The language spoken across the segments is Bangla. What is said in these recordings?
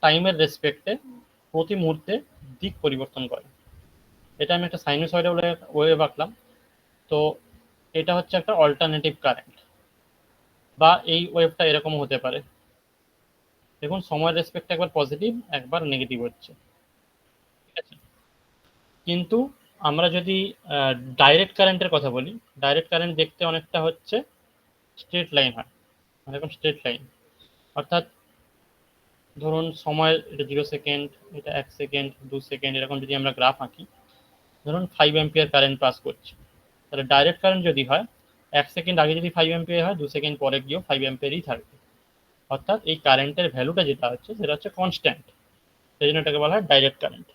টাইমের রেসপেক্টে প্রতি মুহূর্তে দিক পরিবর্তন করে। এটা আমি একটা সাইনোসয়েডাল ওয়েভ আঁকলাম। তো এটা হচ্ছে একটা অল্টারনেটিভ কারেন্ট, বা এই ওয়েভটা এরকম হতে পারে। দেখুন সময়ের রেসপেক্টে একবার পজিটিভ একবার নেগেটিভ হচ্ছে, ঠিক আছে। কিন্তু আমরা যদি ডাইরেক্ট কারেন্টের কথা বলি, ডাইরেক্ট কারেন্ট দেখতে অনেকটা হচ্ছে স্ট্রেট লাইন হয়, এরকম স্ট্রেট লাইন। অর্থাৎ ধরুন সময়, এটা 0 সেকেন্ড, এটা 1 সেকেন্ড, 2 সেকেন্ড, এরকম যদি আমরা গ্রাফ আঁকি, ধরুন 5 অ্যাম্পিয়ার কারেন্ট পাস করছে, তাহলে ডাইরেক্ট কারেন্ট যদি হয় 1 সেকেন্ড আগে যদি 5 অ্যাম্পিয়ার হয়, 2 সেকেন্ড পরে গিয়েও 5 অ্যাম্পিয়ারই থাকবে। অর্থাৎ এই কারেন্টের ভ্যালুটা যেটা হচ্ছে সেটা হচ্ছে কনস্ট্যান্ট, সেই জন্য এটাকে বলা হয় ডাইরেক্ট কারেন্ট,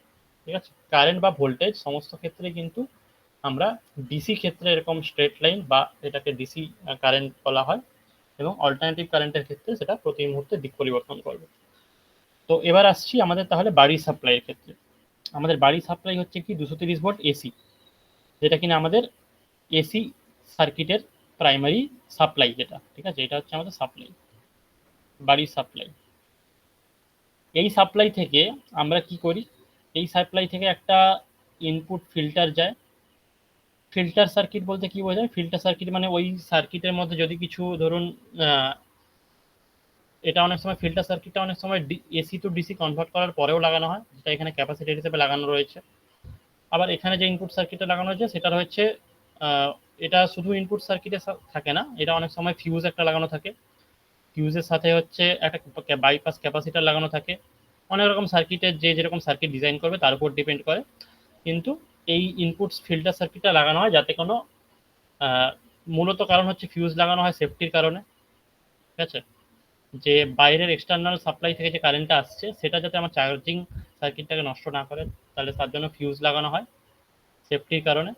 ঠিক আছে। কারেন্ট বা ভোল্টেজ সমস্ত ক্ষেত্রে কিন্তু আমরা ডিসি ক্ষেত্রে এরকম স্ট্রেট লাইন বা এটাকে ডিসি কারেন্ট বলা হয়, এবং অল্টারনেটিভ কারেন্টের ক্ষেত্রে সেটা প্রতি মুহূর্তে দিক পরিবর্তন করবে। তো এবার আসছি আমাদের তাহলে বাড়ির সাপ্লাইয়ের ক্ষেত্রে। আমাদের বাড়ির সাপ্লাই হচ্ছে কি 230 ভোল্ট এসি, যেটা কিনা আমাদের এসি সার্কিটের প্রাইমারি সাপ্লাই, যেটা ঠিক আছে, এটা হচ্ছে আমাদের সাপ্লাই, বাড়ির সাপ্লাই। এই সাপ্লাই থেকে আমরা কি করি, এই সাপ্লাই থেকে একটা ইনপুট ফিল্টার যায়। ফিল্টার সার্কিট বলতে কি বোঝায়, ফিল্টার সার্কিট মানে ওই সার্কিটের মধ্যে যদি কিছু ধরুন এটা অনেক সময় ফিল্টার সার্কিটটা অনেক সময় এসি টু ডিসি কনভার্ট করার পরেও লাগানো হয়, যেটা এখানে ক্যাপাসিটর হিসেবে লাগানো রয়েছে। আবার এখানে যে ইনপুট সার্কিটটা লাগানো হয়েছে সেটা হচ্ছে এটা শুধু ইনপুট সার্কিটে থাকে না, এটা অনেক সময় ফিউজ একটা লাগানো থাকে, ফিউজের সাথে হচ্ছে একটা বাইপাস ক্যাপাসিটার লাগানো থাকে। অনেক রকম সার্কিটের যে যেরকম সার্কিট ডিজাইন করবে তার উপর ডিপেন্ড করে। কিন্তু এই ইনপুট ফিল্টার সার্কিটটা লাগানো হয় যাতে কোনো মূলত কারণ হচ্ছে ফিউজ লাগানো হয় সেফটির কারণে, ঠিক আছে। যে বাইরের এক্সটার্নাল সাপ্লাই থেকে যে কারেন্টটা আসছে সেটা যাতে আমার চার্জিং সার্কিটটাকে নষ্ট না করে, তাহলে তার জন্য ফিউজ লাগানো হয় সেফটির কারণে।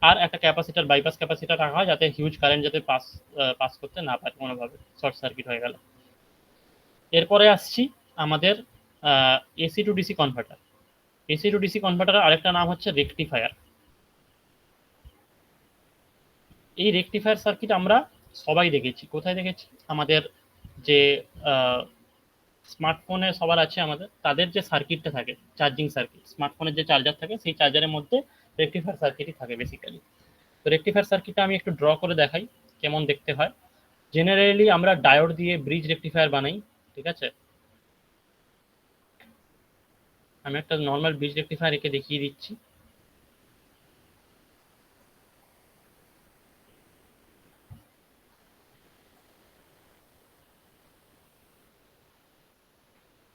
আর একটা ক্যাপাসিটার, বাইপাস ক্যাপাসিটার রাখা হয় যাতে হিউজ কারেন্ট যাতে পাস করতে না পারে কোনোভাবে, শর্ট সার্কিট হয়ে গেল। এরপরে আসছি আমাদের AC to DC converter. AC to DC কনভার্টারের আরেকটা নাম হচ্ছে রেকটিফায়ার। এই রেকটিফায়ার সার্কিট আমরা সবাই দেখেছি, কোথায় দেখেছি, আমাদের যে স্মার্টফোনে সবার আছে, আমাদের তাদের যে সার্কিটটা থাকে চার্জিং সার্কিট, স্মার্টফোনের যে চার্জার থাকে সেই চার্জারের মধ্যে রেকটিফায়ার সার্কিটই থাকে বেসিক্যালি। তো রেকটিফায়ার সার্কিটটা আমি একটু ড্র করে দেখাই কেমন দেখতে হয়। জেনারেলি আমরা ডায়োড দিয়ে ব্রিজ রেকটিফায়ার বানাই, ঠিক আছে। আমি একটা নর্মাল ব্রিজ রেকটিফায়ার এঁকে দেখিয়ে দিচ্ছি।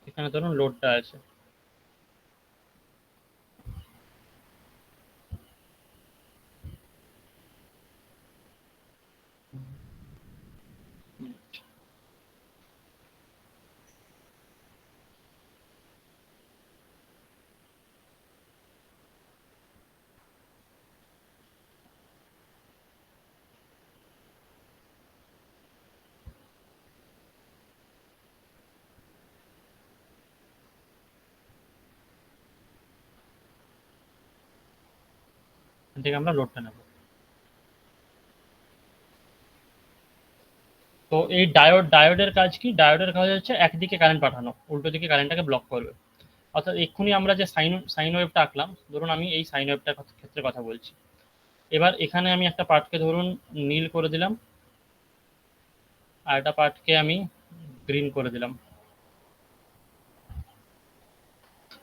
এখানে ধরুন লোডটা আছে, এখান থেকে আমরা লোডটা নেব। তো এই ডায়োডের কাজ কি, ডায়োডের কাজ হচ্ছে একদিকে কারেন্ট পাঠানো, উল্টো দিকে কারেন্টটাকে ব্লক করবে। অর্থাৎ এক্ষুনি আমরা যে সাইন ওয়েভটা আঁকলাম, ধরুন আমি এই সাইন ওয়েভটার ক্ষেত্রে কথা বলছি। এবার এখানে আমি একটা পার্টকে ধরুন নীল করে দিলাম, আর একটা পার্টকে আমি গ্রিন করে দিলাম।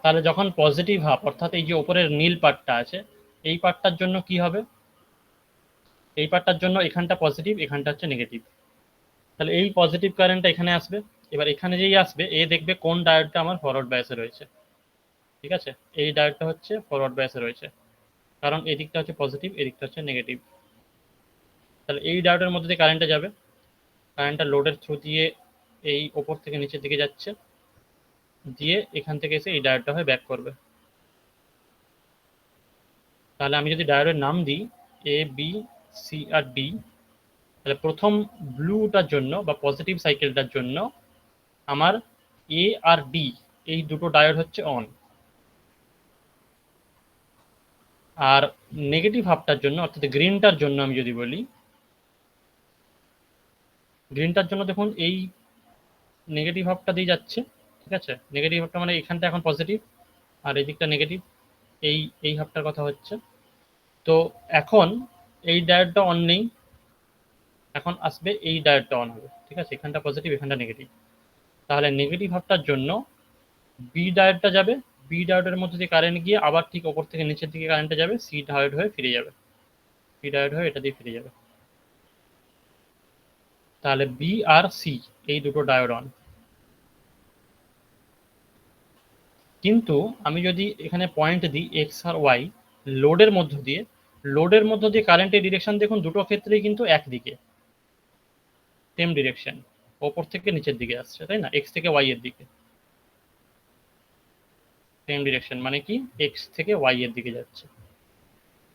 তাহলে যখন পজিটিভ হাফ, অর্থাৎ এই যে ওপরের নীল পার্টটা আছে, এই পার্টটার জন্য কি হবে, এই পার্টটার জন্য এখানটা পজিটিভ, এখানটা হচ্ছে নেগেটিভ। তাহলে এই পজিটিভ কারেন্টটা এখানে আসবে। এবার এখানে যেই আসবে এ দেখবে কোন ডায়োডটা আমার ফরওয়ার্ড বায়াসে রয়েছে, ঠিক আছে। এই ডায়োডটা হচ্ছে ফরওয়ার্ড বায়াসে রয়েছে, কারণ এদিকটা হচ্ছে পজিটিভ, এদিকটা হচ্ছে নেগেটিভ। তাহলে এই ডায়োডের মধ্যে দিয়ে কারেন্টটা যাবে, কারেন্টটা লোডের থ্রু দিয়ে এই ওপর থেকে নিচের দিকে যাচ্ছে, দিয়ে এখান থেকে এসে এই ডায়োডটা হয়ে ব্যাক করবে। তাহলে আমি যদি ডায়োডের নাম দিই A B C R D, তাহলে প্রথম ব্লুটার জন্য বা পজিটিভ সাইকেলটার জন্য আমার এ আর ডি এই দুটো ডায়োড হচ্ছে অন। আর নেগেটিভ হাফটার জন্য অর্থাৎ গ্রিনটার জন্য আমি যদি বলি, গ্রিনটার জন্য দেখুন এই নেগেটিভ হাফটা দিয়ে যাচ্ছে, ঠিক আছে, নেগেটিভ হাফটা মানে এখানটা এখন পজিটিভ আর এই দিকটা নেগেটিভ, এই এই হাফটার কথা হচ্ছে। তো এখন এই ডায়োডটা অন নেই, এখন আসবে এই ডায়োডটা অন হবে, ঠিক আছে, এখানটা পজিটিভ এখানটা নেগেটিভ। তাহলে নেগেটিভ হাফটার জন্য বি ডায়োডটা যাবে, বি ডায়োডের মধ্যে দিয়ে কারেন্ট গিয়ে আবার ঠিক ওপর থেকে নিচের দিকে কারেন্টটা যাবে, সি ডায়োড হয়ে ফিরে যাবে, সি ডায়োড হয়ে এটা দিয়ে ফিরে যাবে। তাহলে বি আর সি এই দুটো ডায়োড অন। কিন্তু আমি যদি এখানে পয়েন্ট দিই এক্স আর ওয়াই লোডের মধ্য দিয়ে, লোডের মধ্য দিয়ে কারেন্টের ডিরেকশন দেখুন দুটো ক্ষেত্রেই কিন্তু একদিকে, সেম ডিরেকশন, ওপর থেকে নিচের দিকে আসছে, তাই না, এক্স থেকে ওয়াই এর দিকে সেম ডিরেকশন, মানে কি এক্স থেকে ওয়াই এর দিকে যাচ্ছে।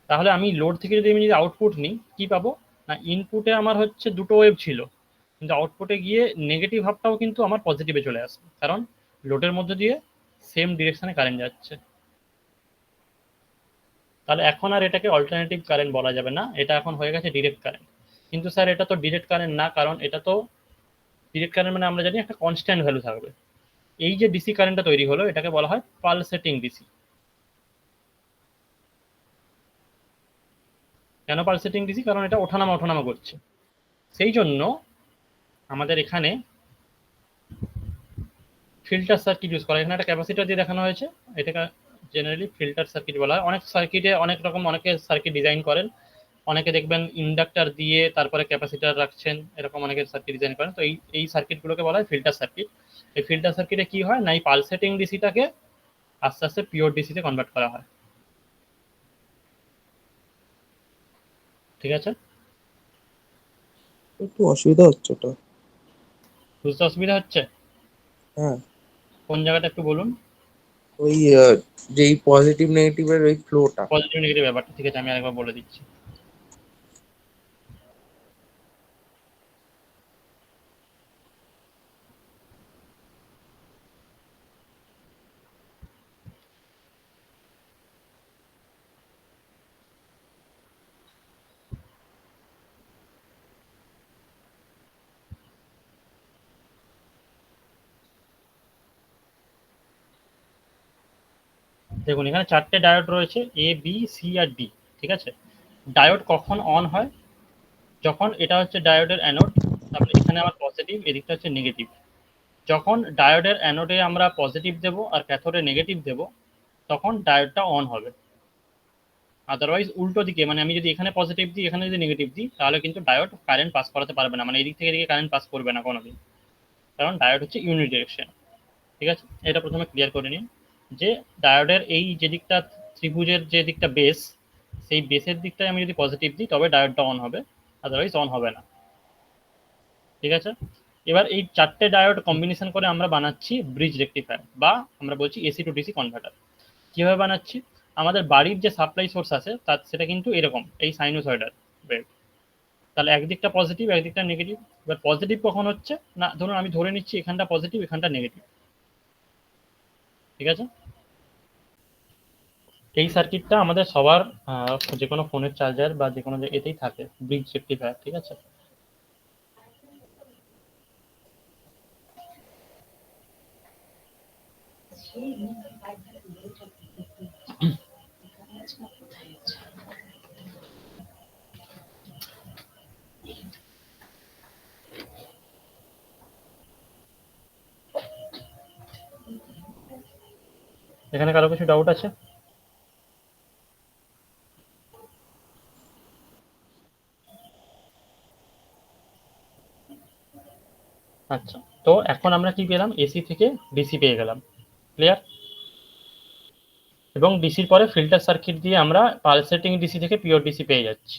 তাহলে আমি লোড থেকে যদি আমি যদি আউটপুট নিই কি পাবো, না ইনপুটে আমার হচ্ছে দুটো ওয়েভ ছিল, কিন্তু আউটপুটে গিয়ে নেগেটিভ হাফটাও কিন্তু আমার পজিটিভে চলে আসবে, কারণ লোডের মধ্যে দিয়ে সেম ডিরেকশনে কারেন্ট যাচ্ছে। তাহলে এখন আর এটাকে অল্টারনেটিভ কারেন্ট বলা যাবে না, এটা এখন হয়ে গেছে ডিরেক্ট কারেন্ট। কিন্তু স্যার এটা তো ডিরেক্ট কারেন্ট না, কারণ এটা তো ডিরেক্ট কারেন্ট মানে আমরা জানি একটা কনস্ট্যান্ট ভ্যালু থাকবে। এই যে ডিসি কারেন্টটা তৈরি হলো এটাকে বলা হয় পালসেটিং ডিসি। কেন পালসেটিং ডিসি, কারণ এটা ওঠানামা ওঠানামা করছে। সেই জন্য আমাদের এখানে ফিল্টার সার্কিট ইউজ করা হয়। এখানে একটা ক্যাপাসিটর দিয়ে দেখানো হয়েছে, এটাকে জেনারেলি ফিল্টার সার্কিট বলা হয়। অনেক সার্কিটে অনেক রকম অনেকে সার্কিট ডিজাইন করেন, অনেকে দেখবেন ইন্ডাক্টর দিয়ে তারপরে ক্যাপাসিটর রাখছেন, এরকম অনেকের সার্কিট ডিজাইন করেন। তো এই সার্কিটগুলোকে বলা হয় ফিল্টার সার্কিট। এই ফিল্টার সার্কিটে কি হয় না, এই পালসেটিং ডিসিটাকে আস্তে আস্তে পিওর ডিসিতে কনভার্ট করা হয়। ঠিক আছে, একটু অসুবিধা হচ্ছে ওটা। বুঝতে অসুবিধা হচ্ছে? হ্যাঁ, কোন জায়গাটা একটু বলুন। ওই যেই পজিটিভ নেগেটিভের ওই ফ্লোটা। পজিটিভ নেগেটিভ ব্যাপারটা, ঠিক আছে, আমি আরেকবার বলে দিচ্ছি। দেখুন এখানে চারটে ডায়োড রয়েছে, A B C R D. ঠিক আছে, ডায়োড কখন অন হয়, যখন এটা হচ্ছে ডায়োডের অ্যানোড, তারপরে এখানে আমার পজিটিভ, এদিকটা হচ্ছে নেগেটিভ। যখন ডায়োডের অ্যানোডে আমরা পজিটিভ দেব আর ক্যাথোডে নেগেটিভ দেব, তখন ডায়োডটা অন হবে। আদারওয়াইজ উল্টো দিকে, মানে আমি যদি এখানে পজিটিভ দিই এখানে যদি নেগেটিভ দিই, তাহলে কিন্তু ডায়োড কারেন্ট পাস করাতে পারবে না, মানে এদিক থেকে এদিকে কারেন্ট পাস করবে না কোনোদিন, কারণ ডায়োড হচ্ছে ইউনিট ডিরেকশন। ঠিক আছে, এটা প্রথমে ক্লিয়ার করে নিন যে ডায়োডের এই যে দিকটা, ত্রিভুজের যে দিকটা বেস, সেই বেসের দিকটায় আমি যদি পজিটিভ দিই তবে ডায়োডটা অন হবে, আদারওয়াইজ অন হবে না। ঠিক আছে, এবার এই চারটে ডায়োড কম্বিনেশন করে আমরা বানাচ্ছি ব্রিজ রেকটিফায়ার, বা আমরা বলছি এসি টু ডিসি কনভার্টার। কিভাবে বানাচ্ছি, আমাদের বাড়ির যে সাপ্লাই সোর্স আছে তার সেটা কিন্তু এরকম এই সাইনোসয়েডাল ওয়েভ। তাহলে একদিকটা পজিটিভ একদিকটা নেগেটিভ। এবার পজিটিভ কখন হচ্ছে না, ধরুন আমি ধরে নিচ্ছি এখানটা পজিটিভ এখানটা নেগেটিভ। ঠিক আছে, এই সার্কিটটা আমাদের সবার যে কোনো ফোনের চার্জার বা যে কোনো এতেই থাকে ব্রিজ রেকটিফায়ার। ঠিক আছে, এখানে কারো কিছু ডাউট আছে? আচ্ছা, তো এখন আমরা কি পেলাম, এসি থেকে ডিসি পেয়ে গেলাম। ক্লিয়ার? এবং ডিসির পরে ফিল্টার সার্কিট দিয়ে আমরা পালসেটিং ডিসি থেকে পিওর ডিসি পেয়ে যাচ্ছি।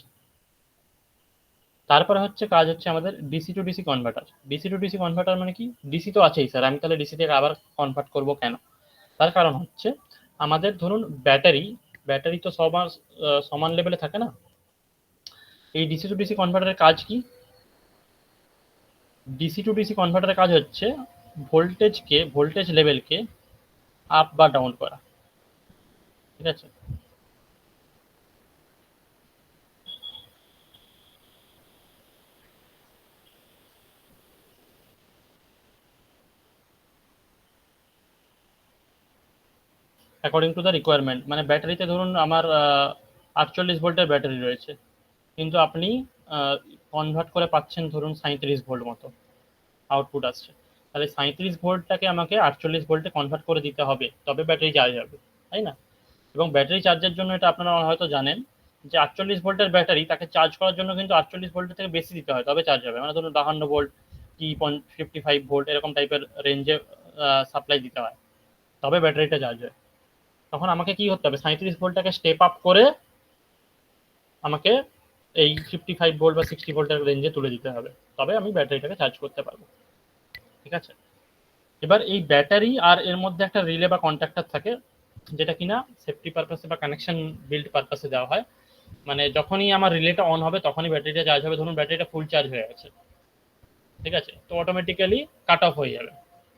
তারপরে হচ্ছে কাজ হচ্ছে আমাদের DC two DC converter. DC two DC converter মানে কি, ডিসি তো আছেই স্যার, আমি তাহলে ডিসি থেকে আবার কনভার্ট করব কেন? তার কারণ হচ্ছে আমাদের ধরুন ব্যাটারি, ব্যাটারি তো সবার সমান লেভেলে থাকে না। এই ডিসি টু ডিসি কনভার্টারের কাজ কি, ডিসি টু ডিসি কনভার্টারের কাজ হচ্ছে ভোল্টেজ লেভেলকে আপ বা ডাউন করা। ঠিক আছে, অ্যাকর্ডিং টু দ্য রিকোয়ারমেন্ট। মানে ব্যাটারিতে ধরুন আমার 48 ভোল্টের ব্যাটারি রয়েছে, কিন্তু আপনি কনভার্ট করে পাচ্ছেন ধরুন 37 ভোল্ট মতো আউটপুট আসছে, তাহলে 37 ভোল্টটাকে আমাকে 48 ভোল্টে কনভার্ট করে দিতে হবে, তবে ব্যাটারি চার্জ হবে, তাই না? এবং ব্যাটারি চার্জের জন্য এটা আপনারা হয়তো জানেন যে 48 ভোল্টের ব্যাটারি তাকে চার্জ করার জন্য কিন্তু 48 ভোল্টের থেকে বেশি দিতে হয়, তবে চার্জ হবে। মানে ধরুন 52 ভোল্ট কি 55 ভোল্ট এরকম টাইপের রেঞ্জে সাপ্লাই দিতে হয়, তবে ব্যাটারিটা চার্জ হয়। তখন আমাকে কি করতে হবে, 37 ভোল্টটাকে স্টেপ আপ করে আমাকে এই 55 ভোল্ট বা 60 ভোল্টের রেঞ্জে তুলে দিতে হবে, তবে আমি ব্যাটারিটাকে চার্জ করতে পারবো। ঠিক আছে, এবার এই ব্যাটারি আর এর মধ্যে একটা রিলে বা কন্ট্যাক্টর থাকে, যেটা কিনা সেফটি পারপাসে বা কানেকশন বিল্ড পারপাসে দেওয়া হয়। মানে যখনই আমার রিলেটা অন হবে তখনই ব্যাটারিটা চার্জ হবে। ধরুন ব্যাটারিটা ফুল চার্জ হয়ে গেছে, ঠিক আছে, তো অটোমেটিক্যালি কাট অফ হয়ে যাবে।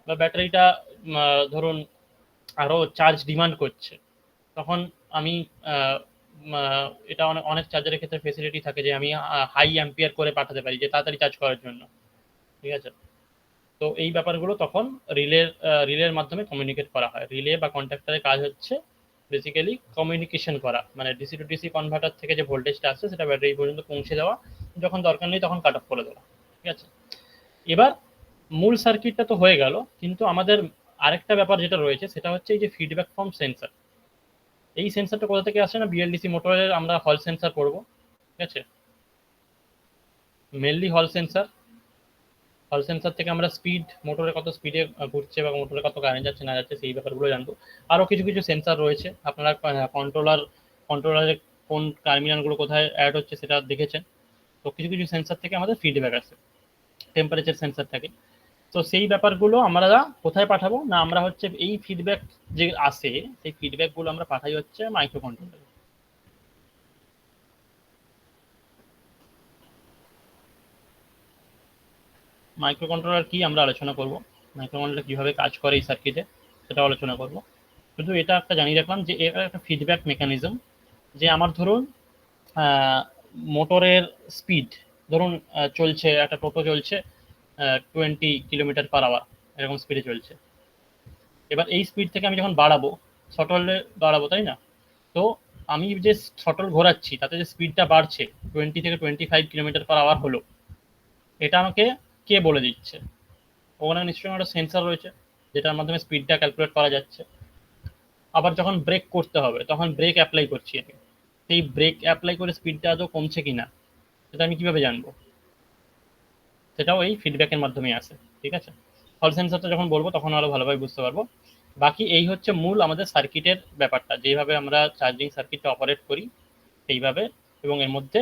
বা ব্যাটারিটা ধরুন আরো চার্জ ডিমান্ড করছে, তখন আমি এটা অনেক অনেক চার্জারের ক্ষেত্রে ফেসিলিটি থাকে যে আমি হাই অ্যাম্পিয়ার করে পাঠাতে পারি, যে তাড়াতাড়ি চার্জ করার জন্য। ঠিক আছে, তো এই ব্যাপারগুলো তখন রিলের মাধ্যমে কমিউনিকেট করা হয়। রিলে বা কন্ট্যাক্টরের কাজ হচ্ছে বেসিক্যালি কমিউনিকেশন করা, মানে ডিসি টু ডিসি কনভার্টার থেকে যে ভোল্টেজটা আসছে সেটা ব্যাটারি পর্যন্ত পৌঁছে দেওয়া, যখন দরকার নেই তখন কাট অফ করে দেওয়া। ঠিক আছে, এবার মূল সার্কিটটা তো হয়ে গেল, কিন্তু আমাদের আরেকটা ব্যাপার যেটা রয়েছে সেটা হচ্ছে এই যে ফিডব্যাক ফর্ম সেন্সার। এই সেন্সারটা কোথা থেকে আসে না, বিএলডিসি মোটরের আমরা হল সেন্সার পড়বো। ঠিক আছে, মেনলি হল সেন্সার। হল সেন্সার থেকে আমরা স্পিড, মোটরে কত স্পিডে ঘুরছে বা মোটরে কত কারেন্ট যাচ্ছে না যাচ্ছে সেই ব্যাপারগুলো জানবো। আরও কিছু কিছু সেন্সার রয়েছে, আপনারা কন্ট্রোলারের কোন টার্মিনালগুলো কোথায় অ্যাড হচ্ছে সেটা দেখেছেন। তো কিছু কিছু সেন্সার থেকে আমাদের ফিডব্যাক আসে, টেম্পারেচার সেন্সার থাকে। তো সেই ব্যাপারগুলো আমরা কোথায় পাঠাবো না, আমরা হচ্ছে এই ফিডব্যাক যে আসে সেই ফিডব্যাকগুলো আমরা পাঠাই হচ্ছে মাইক্রো কন্ট্রোলারে। মাইক্রো কন্ট্রোলার কি আমরা আলোচনা করব, মাইক্রো কন্ট্রোলার কিভাবে কাজ করে এই সার্কিটে সেটা আলোচনা করব। শুধু এটা একটা জানিয়ে রাখলাম যে এটা একটা ফিডব্যাক মেকানিজম। যে আমার ধরুন মোটরের স্পিড ধরুন চলছে, একটা টোটো চলছে 20 কিলোমিটার/আওয়ার এরকম স্পিডে চলছে। এবার এই স্পিড থেকে আমি যখন বাড়াবো, শটলে বাড়াবো, তাই না? তো আমি যে শটল ঘোরাচ্ছি তাতে যে স্পিডটা বাড়ছে 20 থেকে 25 কিলোমিটার/আওয়ার হলো, এটা আমাকে কে বলে দিচ্ছে? ওখানে নিশ্চয়ই একটা সেন্সার রয়েছে যেটার মাধ্যমে স্পিডটা ক্যালকুলেট করা যাচ্ছে। আবার যখন ব্রেক করতে হবে তখন ব্রেক অ্যাপ্লাই করছি আমি, সেই ব্রেক অ্যাপ্লাই করে স্পিডটা আদৌ কমছে কিনা সেটা আমি কিভাবে জানবো? সেটাও এই ফিডব্যাকের মাধ্যমে আসে। ঠিক আছে, হল সেন্সারটা যখন বলবো তখন আরো ভালোভাবে বুঝতে পারবো। বাকি এই হচ্ছে মূল আমাদের সার্কিটের ব্যাপারটা, যেভাবে আমরা চার্জিং সার্কিটটা অপারেট করি সেইভাবে। এবং এর মধ্যে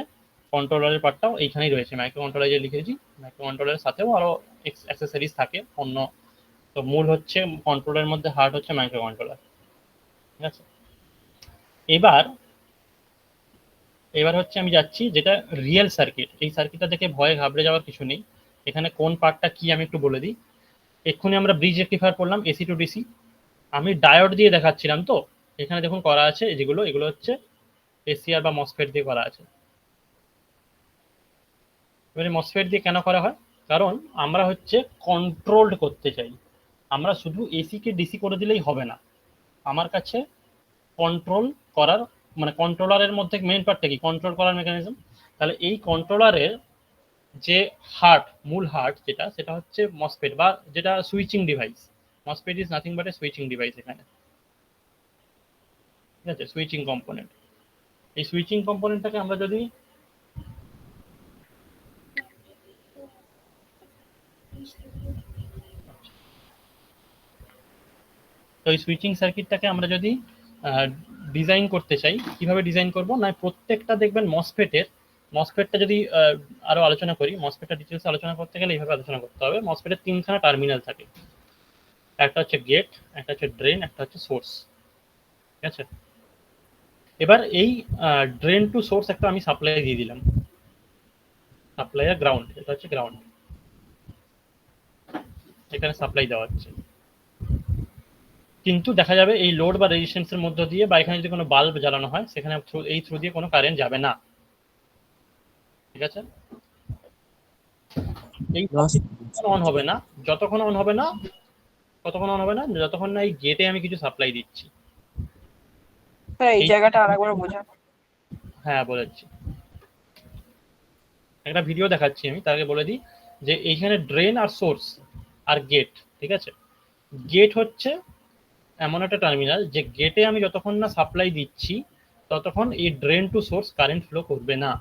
কন্ট্রোলারের পার্টটাও এইখানেই রয়েছে, মাইক্রো কন্ট্রোলার যে লিখেছি, মাইক্রো কন্ট্রোলারের সাথেও আরো অ্যাক্সেসরিজ থাকে অন্য। তো মূল হচ্ছে কন্ট্রোলের মধ্যে হার্ট হচ্ছে মাইক্রো কন্ট্রোলার। ঠিক আছে, এবার এবার হচ্ছে আমি যাচ্ছি যেটা রিয়েল সার্কিট। এই সার্কিটটা দেখে ভয়ে ঘাবড়ে যাওয়ার কিছু নেই। এখানে কোন পার্টটা কি আমি একটু বলে দিই। এক্ষুনি আমরা ব্রিজ রেকটিফায়ার করলাম এসি টু ডিসি, আমি ডায়োড দিয়ে দেখাচ্ছিলাম। তো এখানে দেখুন করা আছে যেগুলো, এগুলো হচ্ছে এসিআর বা মসফেট দিয়ে করা আছে। এবারে মসফেট দিয়ে কেন করা হয়, কারণ আমরা হচ্ছে কন্ট্রোলড করতে চাই। আমরা শুধু এসি কে ডিসি করে দিলেই হবে না, আমার কাছে কন্ট্রোল করার, মানে কন্ট্রোলারের মধ্যে মেইন পার্টটা কি, কন্ট্রোল করার মেকানিজম। তাহলে এই কন্ট্রোলারের যে হার্ট, মূল হার্ট যেটা, সেটা হচ্ছে মসফেট বা যেটা switching device. MOSFET is nothing but A switching device এখানে। ঠিক আছে, সুইচিং কম্পোনেন্ট। এই সুইচিং কম্পোনেন্টটাকে আমরা যদি তো এই সুইচিং সার্কিটটাকে আমরা যদি ডিজাইন করতে চাই, কিভাবে ডিজাইন করব না, প্রত্যেকটা দেখবেন মসফেটটা যদি আরো আলোচনা করি, মসফেটটা ডিটেলস আলোচনা করতে গেলে এইভাবে আলোচনা করতে হবে। মসফেটের তিনখানা টার্মিনাল থাকে, একটা হচ্ছে গেট, একটা হচ্ছে ড্রেন, একটা হচ্ছে সোর্স। ঠিক আছে, এবার এই ড্রেন টু সোর্স একটা আমি সাপ্লাই দিয়ে দিলাম, সাপ্লাই আর গ্রাউন্ড, এটা হচ্ছে গ্রাউন্ড, এখানে সাপ্লাই দেওয়া হচ্ছে। কিন্তু দেখা যাবে এই লোড বা রেজিস্ট্যান্সের মধ্য দিয়ে বা এখানে যদি কোনো বাল্ব জ্বালানো হয় সেখানে এই থ্রু দিয়ে কোনো কারেন্ট যাবে না। ঠিক আছে, এই অন হবে না, যতক্ষণ অন হবে না, কতক্ষণ অন হবে না, যতক্ষণ না এই গেটে আমি কিছু সাপ্লাই দিচ্ছি। স্যার এই জায়গাটা আরেকবার বোঝান। হ্যাঁ বলেছি, একটা ভিডিও দেখাচ্ছি আমি, তার আগে বলে দিই যে এইখানে ড্রেন আর সোর্স আর গেট, ঠিক আছে। গেট হচ্ছে এমন একটা টার্মিনাল যে গেটে আমি যতক্ষণ না সাপ্লাই দিচ্ছি ততক্ষণ এই drain to source current flow করবে না।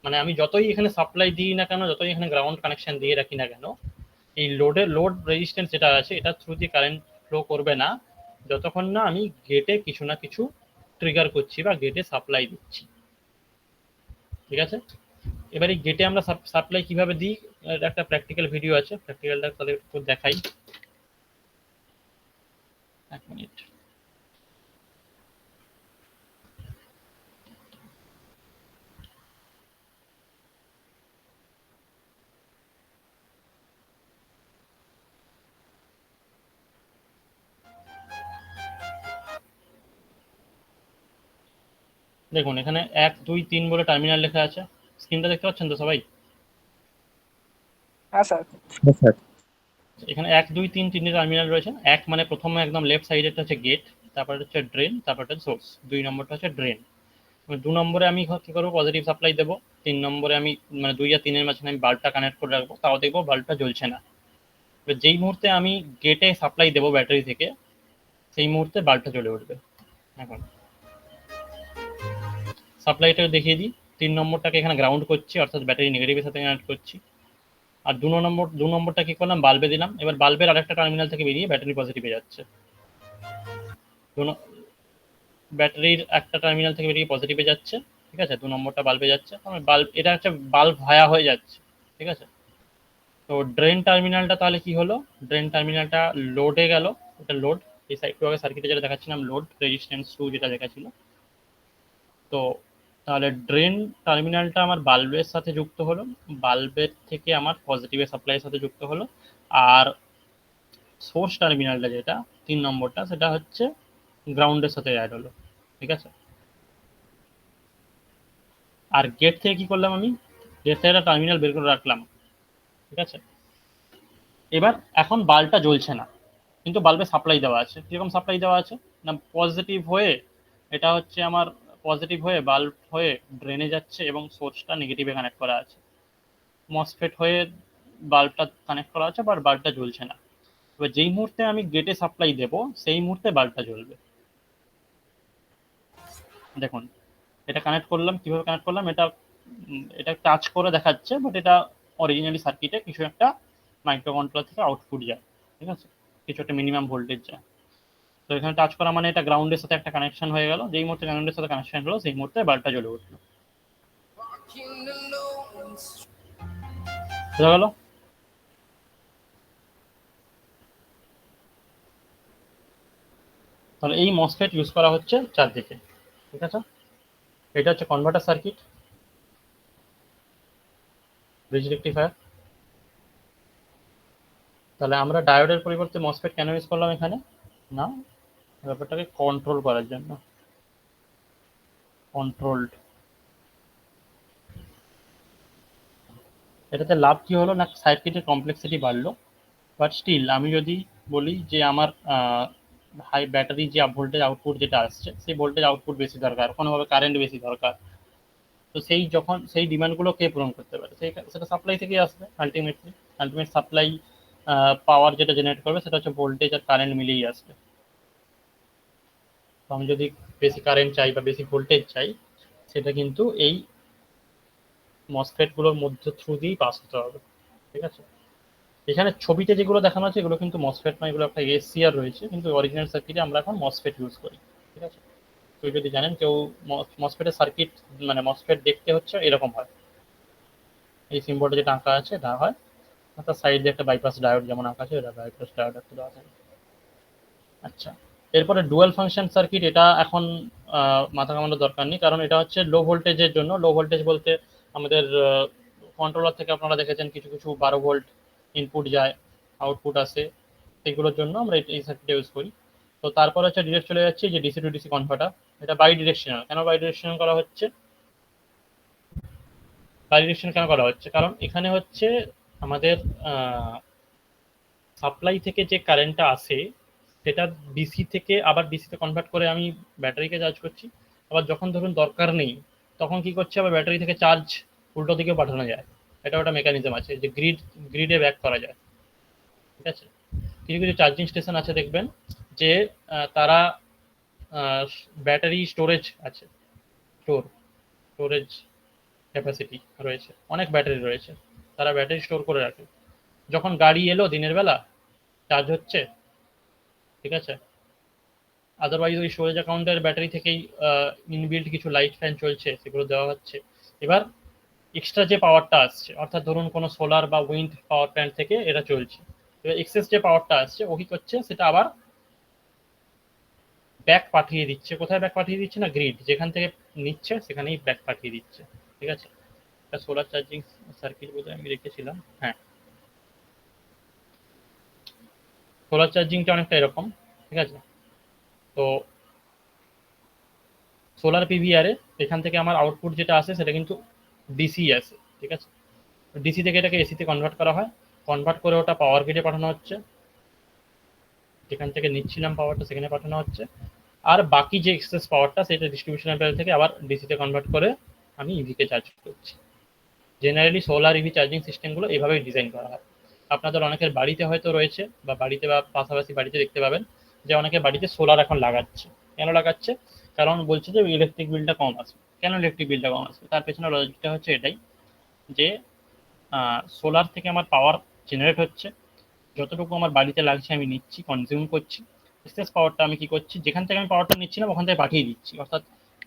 মানে আমি যতই এখানে সাপ্লাই দিই না কেন, যতই এখানে গ্রাউন্ড কানেকশন দিয়ে রাখি না কেন, এই লোড রেজিস্ট্যান্স যেটা আছে এটা থ্রু দিয়ে কারেন্ট ফ্লো করবে না যতক্ষণ না আমি গেটে কিছু না কিছু ট্রিগার করছি বা গেটে সাপ্লাই দিচ্ছি, ঠিক আছে। এবার এই গেটে আমরা সাপ্লাই কিভাবে দিই, একটা প্র্যাকটিক্যাল ভিডিও আছে, প্র্যাকটিক্যালটা তাহলে একটু দেখাই। এক মিনিট। দেখুন এখানে 1 2 3 বলে টার্মিনাল লেখা আছে, স্ক্রিনটা দেখতে পাচ্ছেন তো সবাই? হ্যাঁ স্যার। এখানে 1 2 3 তিনটে টার্মিনাল রয়েছে। এক মানে প্রথমে একদম লেফট সাইডেরটা হচ্ছে গেট, তারপরে হচ্ছে ড্রেন, তারপরে হচ্ছে সোর্স, 2 নম্বরটা হচ্ছে ড্রেন। 2 নম্বরে আমি কি করবো, পজিটিভ সাপ্লাই দেবো। 3 নম্বরে আমি মানে 2 আর 3 এর মাঝখানে আমি বাল্বটা কানেক্ট করে রাখবো, তাও দেখবো বাল্বটা জ্বলছে না। এবার যেই মুহূর্তে আমি গেটে সাপ্লাই দেবো ব্যাটারি থেকে, সেই মুহূর্তে বাল্বটা জ্বলে উঠবে। এখন সাপ্লাইটা দেখিয়ে দিই। 3 নম্বরটাকে এখানে গ্রাউন্ড করছি, অর্থাৎ ব্যাটারি নেগেটিভের সাথে কানেক্ট করছি। আর 2 নম্বরটা কি করলাম, বাল্বে দিলাম। এবার বাল্বের আরেকটা টার্মিনাল থেকে বেরিয়ে ব্যাটারি পজিটিভে যাচ্ছে। ব্যাটারির একটা টার্মিনাল থেকে বেরিয়ে পজিটিভে যাচ্ছে, ঠিক আছে। 2 নম্বরটা বাল্বে যাচ্ছে, বাল্ব এটা হচ্ছে বাল্ব ভায়া হয়ে যাচ্ছে, ঠিক আছে। তো ড্রেন টার্মিনালটা তাহলে কি হলো, ড্রেন টার্মিনালটা লোডে গেল, এটা লোড। এই একটু আগে সার্কিটে যেটা দেখাচ্ছিলাম লোড রেজিস্ট্যান্স 2 যেটা দেখাচ্ছিল। তো তাহলে ড্রেন টার্মিনালটা আমার বাল্বের সাথে যুক্ত হলো, বাল্বের থেকে আমার পজিটিভের সাপ্লাইয়ের সাথে যুক্ত হলো। আর সোর্স টার্মিনালটা যেটা 3 নম্বরটা, সেটা হচ্ছে গ্রাউন্ডের সাথে অ্যাড হলো, ঠিক আছে। আর গেট থেকে কি করলাম, আমি গেট থেকে একটা টার্মিনাল বের করে রাখলাম, ঠিক আছে। এবার এখন বাল্বটা জ্বলছে না, কিন্তু বাল্বে সাপ্লাই দেওয়া আছে। কিরকম সাপ্লাই দেওয়া আছে না, পজিটিভ হয়ে এটা হচ্ছে আমার পজিটিভ হয়ে বাল্ব হয়ে ড্রেনে যাচ্ছে এবং সোর্সটা নেগেটিভে কানেক্ট করা আছে। মসফেট হয়ে বাল্বটা কানেক্ট করা আছে, বাট বাল্বটা জ্বলছে না। এবার যেই মুহূর্তে আমি গেটে সাপ্লাই দেব সেই মুহূর্তে বাল্বটা জ্বলবে। দেখুন এটা কানেক্ট করলাম, কিভাবে কানেক্ট করলাম, এটা টাচ করে দেখাচ্ছে, বাট এটা অরিজিনালি সার্কিটে কিছু একটা মাইক্রো কন্ট্রোলার থেকে আউটপুট যায়, ঠিক আছে, কিছু একটা মিনিমাম ভোল্টেজ যায়। তো এখানে টাচ করা মানে এটা গ্রাউন্ডের সাথে একটা কানেকশন হয়ে গেল, যেই মুহূর্তে গ্রাউন্ডের সাথে কানেকশন হলো সেই মুহূর্তে বাল্বটা জ্বলে উঠলো, বোঝা গেল? তাহলে এই মসফেট ইউজ করা হচ্ছে চারদিকে, ঠিক আছে। এটা হচ্ছে কনভার্টার সার্কিট, ব্রিজ রেক্টিফায়ার। তাহলে আমরা ডায়োডের পরিবর্তে মসফেট কেন ইউজ করলাম এখানে, না ব্যাপারটাকে কন্ট্রোল করার জন্য, কন্ট্রোলড। এটাতে লাভ কি হলো না, সার্কিটের কমপ্লেক্সিটি বাড়লো, বাট স্টিল আমি যদি বলি যে আমার হাই ব্যাটারি যে ভোল্টেজ আউটপুট যেটা আসছে সেই ভোল্টেজ আউটপুট বেশি দরকার, কোনোভাবে কারেন্ট বেশি দরকার, তো সেই যখন সেই ডিমান্ডগুলো কে পূরণ করতে পারে, সেই সেটা সাপ্লাই থেকেই আসবে আলটিমেটলি। আলটিমেট সাপ্লাই পাওয়ার যেটা জেনারেট করবে সেটা হচ্ছে ভোল্টেজ আর কারেন্ট মিলিয়েই আসবে। তো আমি যদি বেশি কারেন্ট চাই বা বেশি ভোল্টেজ চাই, সেটা কিন্তু এই মসফেটগুলোর মধ্যে থ্রু দিয়েই পাস হতে হবে, ঠিক আছে। এখানে ছবিতে যেগুলো দেখানো আছে এগুলো কিন্তু মসফেট নয়, এগুলো একটা এসিআর রয়েছে, কিন্তু অরিজিনাল সার্কিটে আমরা এখন মসফেট ইউজ করি, ঠিক আছে। তো যদি জানেন কেউ মসফেটের সার্কিট মানে মসফেট দেখতে হচ্ছে এরকম হয়, এই সিম্বলটা যেটা আঁকা আছে এটা হয়, তার সাইড দিয়ে একটা বাইপাস ডায়োড যেমন আঁকা আছে, এটা বাইপাস ডায়োড একটা দেওয়া থাকে। আচ্ছা, এরপরে ডুয়াল ফাংশন সার্কিট, এটা এখন মাথা ঘামানোর দরকার নেই, কারণ এটা হচ্ছে লো ভোল্টেজের জন্য। লো ভোল্টেজ বলতে আমাদের কন্ট্রোলার থেকে আপনারা দেখেছেন কিছু কিছু 12 ভোল্ট ইনপুট যায়, আউটপুট আসে, সেগুলোর জন্য আমরা এই সার্কিটটা ইউজ করি। তো তারপর হচ্ছে ডিরেক্ট চলে যাচ্ছে যে ডিসি টু ডিসি কনভার্টার। এটা বাই ডিরেকশনাল। কেন বাই ডিরেকশনাল করা হচ্ছে, বাই ডিরেকশন কেন করা হচ্ছে, কারণ এখানে হচ্ছে আমাদের সাপ্লাই থেকে যে কারেন্টটা আসে সেটা ডিসি থেকে আবার ডিসিতে কনভার্ট করে আমি ব্যাটারিকে চার্জ করছি। আবার যখন ধরুন দরকার নেই তখন কি করছে, আবার ব্যাটারি থেকে চার্জ উল্টো দিকেও পাঠানো যায়। এটা ওটা মেকানিজম আছে যে গ্রিডে ব্যাক করা যায়। ঠিক আছে, কিছু কিছু চার্জিং স্টেশন আছে দেখবেন যে তারা ব্যাটারি স্টোরেজ আছে, স্টোরেজ ক্যাপাসিটি রয়েছে, অনেক ব্যাটারি রয়েছে, তারা ব্যাটারি স্টোর করে রাখে। যখন গাড়ি এলো দিনের বেলা চার্জ হচ্ছে, ঠিক আছে, আদারওয়াইজ ওই স্টোরেজ অ্যাকাউন্টের ব্যাটারি থেকেই ইনবিল্ট কিছু লাইট ফ্যান চলছে, সেগুলো দেওয়া হচ্ছে। এবার এক্সট্রা যে পাওয়ারটা আসছে, অর্থাৎ ধরুন কোনো সোলার বা উইন্ড পাওয়ার প্ল্যান্ট থেকে এটা চলছে, এবার এক্সেস যে পাওয়ারটা আসছে ও কি করছে, সেটা আবার ব্যাক পাঠিয়ে দিচ্ছে। কোথায় ব্যাক পাঠিয়ে দিচ্ছে না, গ্রিড যেখান থেকে নিচ্ছে সেখানেই ব্যাক পাঠিয়ে দিচ্ছে। ঠিক আছে, এটা সোলার চার্জিং সার্কিট বোধহয় আমি রেখেছিলাম। হ্যাঁ, সোলার চার্জিংটা অনেকটা এরকম। ঠিক আছে, তো সোলার পিভিআরে এখান থেকে আমার আউটপুট যেটা আসে সেটা কিন্তু ডিসি আসে। ঠিক আছে, ডিসি থেকে এটাকে এসিতে কনভার্ট করা হয়, কনভার্ট করে ওটা পাওয়ার গ্রিডে পাঠানো হচ্ছে, যেখান থেকে নিচ্ছিলাম পাওয়ারটা সেখানে পাঠানো হচ্ছে। আর বাকি যে এক্সেস পাওয়ারটা সেটা ডিস্ট্রিবিউশন প্যানেল থেকে আবার ডিসিতে কনভার্ট করে আমি ইভিকে চার্জ করছি। জেনারেলি সোলার ইভি চার্জিং সিস্টেমগুলো এইভাবেই ডিজাইন করা হয়। আপনাদের অনেকের বাড়িতে হয়তো রয়েছে, বা বাড়িতে বা পাশাপাশি বাড়িতে দেখতে পাবেন যে অনেকে বাড়িতে সোলার এখন লাগাচ্ছে। কেন লাগাচ্ছে, কারণ বলছে যে ইলেকট্রিক বিলটা কম আসবে। কেন ইলেকট্রিক বিলটা কম আসবে, তার পেছনে লজিকটা হচ্ছে এটাই যে সোলার থেকে আমার পাওয়ার জেনারেট হচ্ছে, যতটুকু আমার বাড়িতে লাগছে আমি নিচ্ছি, কনজিউম করছি। এক্সেস পাওয়ারটা আমি কি করছি, যেখান থেকে আমি পাওয়ারটা নিচ্ছি না ওখান থেকে পাঠিয়ে দিচ্ছি, অর্থাৎ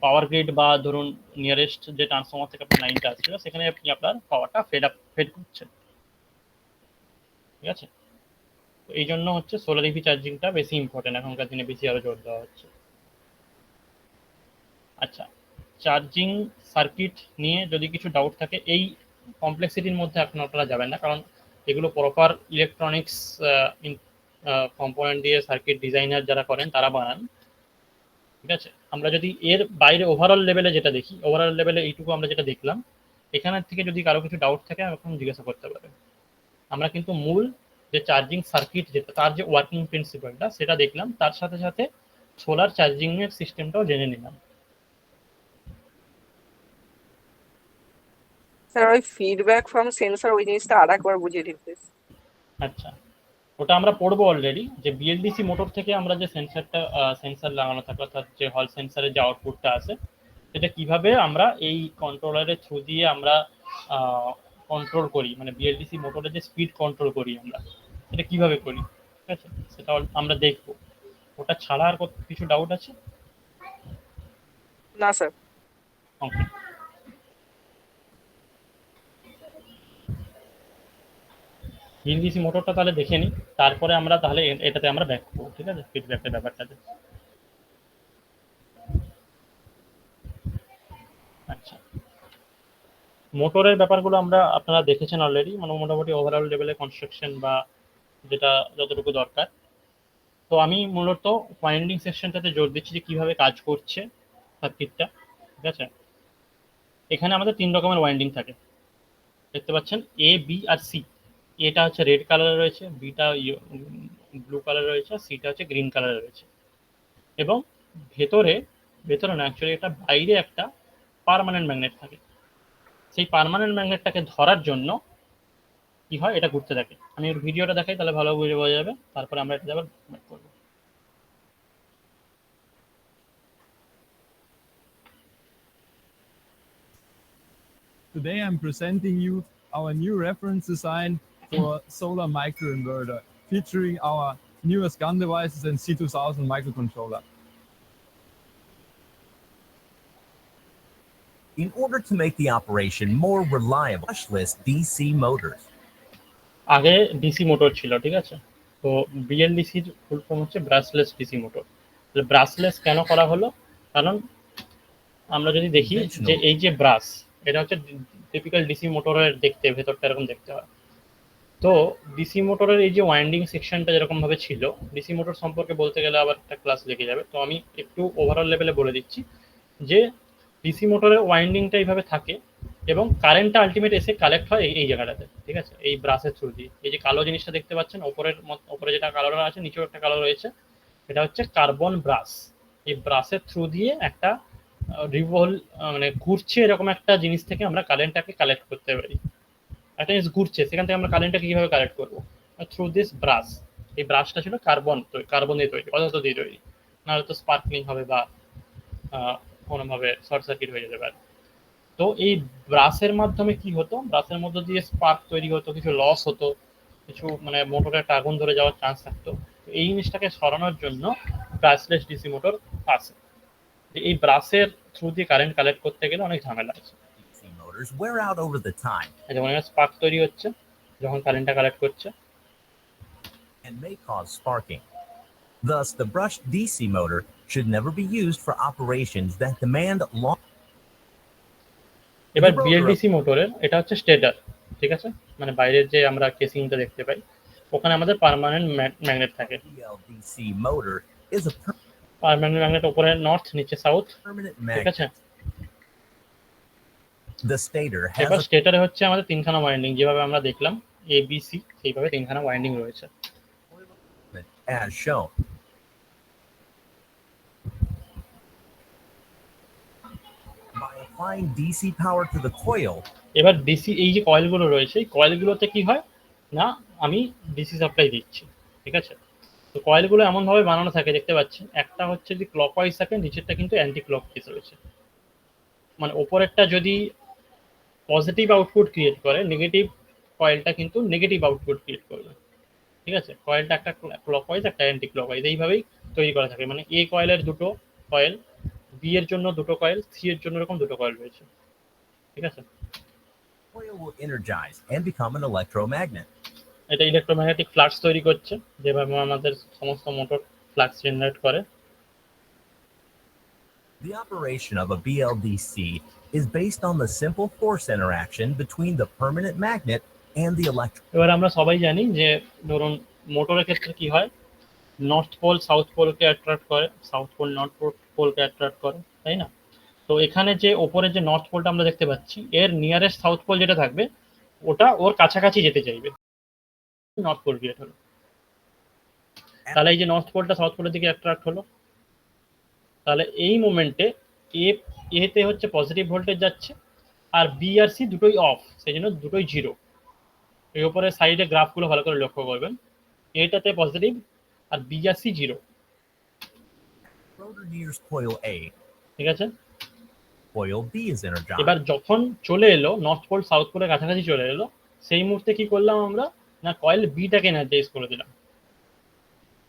পাওয়ার গ্রিড বা ধরুন নিয়ারেস্ট যে ট্রান্সফর্মার থেকে আপনার লাইনটা আসছিল সেখানে আপনি আপনার পাওয়ারটা ফেড করছেন। ঠিক আছে, তো এই জন্য হচ্ছে সোলার ইভি চার্জিংটা বেশি ইম্পর্টেন্ট, এখনকার দিনে বেশি আরো জোর দেওয়া হচ্ছে। আচ্ছা, চার্জিং সার্কিট নিয়ে যদি কিছু ডাউট থাকে, এই কমপ্লেক্সিটির মধ্যে এখন আপনারা যাবেন না, কারণ এগুলো প্রপার ইলেকট্রনিক্স কম্পোনেন্ট দিয়ে সার্কিট ডিজাইনার যারা করেন তারা বানান। ঠিক আছে, আমরা যদি এর বাইরে ওভারঅল লেভেলে যেটা দেখি, ওভারঅল লেভেলে এইটুকু আমরা যেটা দেখলাম, এখানের থেকে যদি কারো কিছু ডাউট থাকে এখন জিজ্ঞাসা করতে পারে। আমরা কিন্তু মূল যে চার্জিং সার্কিট যেটা, তার যে ওয়ার্কিং প্রিন্সিপালটা সেটা দেখলাম, তার সাথে সাথে সোলার চার্জিং এর সিস্টেমটাও জেনে নিলাম। স্যার ওই ফিডব্যাক ফ্রম সেন্সর ওই জিনিসটা আরেকবার বুঝিয়ে দিন প্লিজ। আচ্ছা, ওটা আমরা পড়বো অলরেডি, যে বিএলডিসি মোটর থেকে আমরা যে সেন্সর লাগানো থাকে, অর্থাৎ যে হল সেন্সরের যে আউটপুটটা আছে সেটা কিভাবে আমরা এই কন্ট্রোলারের থ্রু দিয়ে আমরা কন্ট্রোল করি, মানে বিএলডিসি মোটরের যে স্পিড কন্ট্রোল করি আমরা, সেটা কিভাবে করি। ঠিক আছে, সেটা আমরা দেখবো। ওটা ছাড়া আর কিছু ডাউট আছে? না স্যার। ওকে, বিএলডিসি মোটরটা তাহলে দেখে নিই, তারপরে আমরা তাহলে এটাতে আমরা ব্যাক করবো। ঠিক আছে, ফিডব্যাকের ব্যাপারটাতে। আচ্ছা, মোটরের ব্যাপারগুলো আমরা আপনারা দেখেছেন অলরেডি, মানে মোটামুটি ওভারঅল লেভেলে কনস্ট্রাকশন বা যেটা যতটুকু দরকার। তো আমি মূলত ওয়াইন্ডিং সেকশনটাতে জোর দিচ্ছি যে কিভাবে কাজ করছে সার্কিটটা। ঠিক আছে, এখানে আমাদের 3 রকমের ওয়াইন্ডিং থাকে, দেখতে পাচ্ছেন, এ বি আর সি। এটা হচ্ছে রেড কালারে রয়েছে, বিটা ব্লু কালারে রয়েছে, সিটা হচ্ছে গ্রিন কালারে রয়েছে। এবং ভেতরে ভেতরে না, অ্যাকচুয়ালি এটা বাইরে একটা পার্মানেন্ট ম্যাগনেট থাকে। সেই পার্মানেন্ট ম্যাগনেটটাকে ধরার জন্য কি হয়, এটা ঘুরতে থাকে। আমি ওর ভিডিওটা দেখাই তাহলে ভালো বুঝে বোঝা যাবে, তারপরে আমরা এটা আবার ব্যাক করবো। Today I'm presenting you our new reference design for solar microinverter, featuring our newest GAN devices and C2000 microcontroller. In order to make the operation more reliable, brushless DC motors. আগে ডিসি মোটর ছিল, ঠিক আছে, তো বিএলডিসির ফুল ফর্ম হচ্ছে ব্রাশলেস ডিসি মোটর। ব্রাশলেস কেন করা হলো, কারণ আমরা যদি দেখি যে এই যে ব্রাশ, এটা হচ্ছে টিপিক্যাল ডিসি মোটরের দেখতে, ভেতরটা এরকম দেখতে হয়। তো ডিসি মোটরের এই যে ওয়াইন্ডিং সেকশনটা যেরকম ভাবে ছিল, ডিসি মোটর সম্পর্কে বলতে গেলে আবার একটা ক্লাস লেগে যাবে, তো আমি একটু ওভারঅল লেভেলে বলে দিচ্ছি যে ডিসি মোটরের ওয়াইন্ডিংটা এইভাবে থাকে এবং কারেন্টটা আলটিমেট এসে কালেক্ট হয় এই জায়গাটাতে। ঠিক আছে, এই ব্রাশের থ্রু দিয়ে। এই যে কালো জিনিসটা দেখতে পাচ্ছেন, ওপরে যেটা কালার আছে, নিচেও একটা কালার রয়েছে, এটা হচ্ছে কার্বন ব্রাশ। এই ব্রাশের থ্রু দিয়ে একটা মানে ঘুরছে এরকম একটা জিনিস থেকে আমরা কারেন্টটাকে কালেক্ট করতে পারি। একটা জিনিস ঘুরছে, সেখান থেকে আমরা কারেন্টটাকে কিভাবে কালেক্ট করবো? Through this brush. এই ব্রাশটা ছিল কার্বন দিয়ে তৈরি, পদার্থ দিয়ে তৈরি, নাহলে তো স্পার্কলিং হবে বা কোনোভাবে শর্ট সার্কিট হয়ে যেতে পারে। তো এই ব্রাশের মাধ্যমে কি হতো, ব্রাশের মধ্য দিয়ে স্পার্ক তৈরি হতো, কিছু লস হতো, কিছু মানে মোটরে একটা আগুন ধরে যাওয়ার চান্স থাকতো। এই জিনিসটাকে সরানোর জন্য ব্রাশলেস ডিসি মোটর আছে। এই ব্রাশের থ্রু দিয়ে কারেন্ট কালেক্ট করতে গেলে অনেক ঝামেলা আছে। DC motors wear out over the time যেমন স্পার্ক তৈরি হচ্ছে যখন কারেন্টটা কালেক্ট করছে, and may cause sparking. Thus, the brushed DC motor should never be used for operations that demand long. এবার বিএলডিসি মোটরের এটা হচ্ছে স্টেটার, ঠিক আছে, মানে বাইরের যে আমরা কেসিংটা দেখতে পাই, ওখানে আমাদের পার্মানেন্ট ম্যাগনেট থাকে। BLDC motor is a permanent magnet উপরে নর্থ, নিচে সাউথ, permanent ঠিক আছে। magnet. The stator এবার has a স্টেটারে হচ্ছে আমাদের তিনখানা ওয়াইন্ডিং, যেভাবে আমরা দেখলাম এ বি সি, সেইভাবে তিনখানা ওয়াইন্ডিং রয়েছে। as shown. By applying DC power to the coil, এবার ডিসি এই যে কয়েলগুলো রয়েছে, এই কয়েলগুলোতে কি হয় না, আমি ডিসি সাপ্লাই দিচ্ছি, ঠিক আছে। তো কয়েলগুলো এমনভাবে বানানো থাকে, দেখতে পাচ্ছেন, একটা হচ্ছে যে ক্লকওয়াইজ থাকে, নিচেরটা কিন্তু অ্যান্টি ক্লকওয়াইজ রয়েছে। মানে ওপরেরটা যদি পজিটিভ আউটপুট ক্রিয়েট করে, নেগেটিভ কয়েলটা কিন্তু নেগেটিভ আউটপুট ক্রিয়েট করবে, ঠিক আছে। কয়েলটা একটা ক্লকওয়াইজ, একটা অ্যান্টি ক্লকওয়াইজ, এইভাবেই তৈরি করা থাকে। মানে এ কয়েলের দুটো কয়েল, বি এর জন্য দুটো কয়েল, সি এর জন্য এরকম দুটো কয়েল রয়েছে, ঠিক আছে। coil will energize and become an electromagnet. এটা ইলেকট্রোম্যাগনেটিক ফ্লাক্স তৈরি করছে, যেভাবে আমাদের সমস্ত মোটর ফ্লাক্স জেনারেট করে। The operation of a BLDC is based on the simple force interaction between the permanent magnet and the electron. এবার আমরা সবাই জানি যে ধরুন মোটরের ক্ষেত্রে কি হয়, নর্থ পোল সাউথ পোলকে অ্যাট্রাক্ট করে, সাউথ পোল নর্থ পোলকে অ্যাট্রাক্ট করে, তাই না? তো এখানে যে ওপরে যে নর্থ পোলটা আমরা দেখতে পাচ্ছি, এর নিয়ারেস্ট সাউথ পোল যেটা থাকবে, ওটা ওর কাছাকাছি যেতে চাইবে, নর্থ পোল ক্রিয়েট হলো। তাহলে এই যে নর্থ পোলটা সাউথ পোলের দিকে অ্যাট্রাক্ট হলো, তাহলে এই মোমেন্টে এতে হচ্ছে পজিটিভ ভোল্টেজ যাচ্ছে, আর বি আর সি দুটোই অফ, সেই জন্য দুটোই জিরো। এই উপরে সাইডে গ্রাফগুলো ভালো করে লক্ষ্য করবেন, এটাতে পজিটিভ আর বি আর C zero, Rotor nears coil A, ঠিক আছে। coil B is energized. এবার যখন চলে এলো নর্থ পোল সাউথ পোলের কাছাকাছি চলে এলো, সেই মুহূর্তে কি করলাম আমরা না, কয়েল বিটাকে এনার্জাইজ করে দিলাম।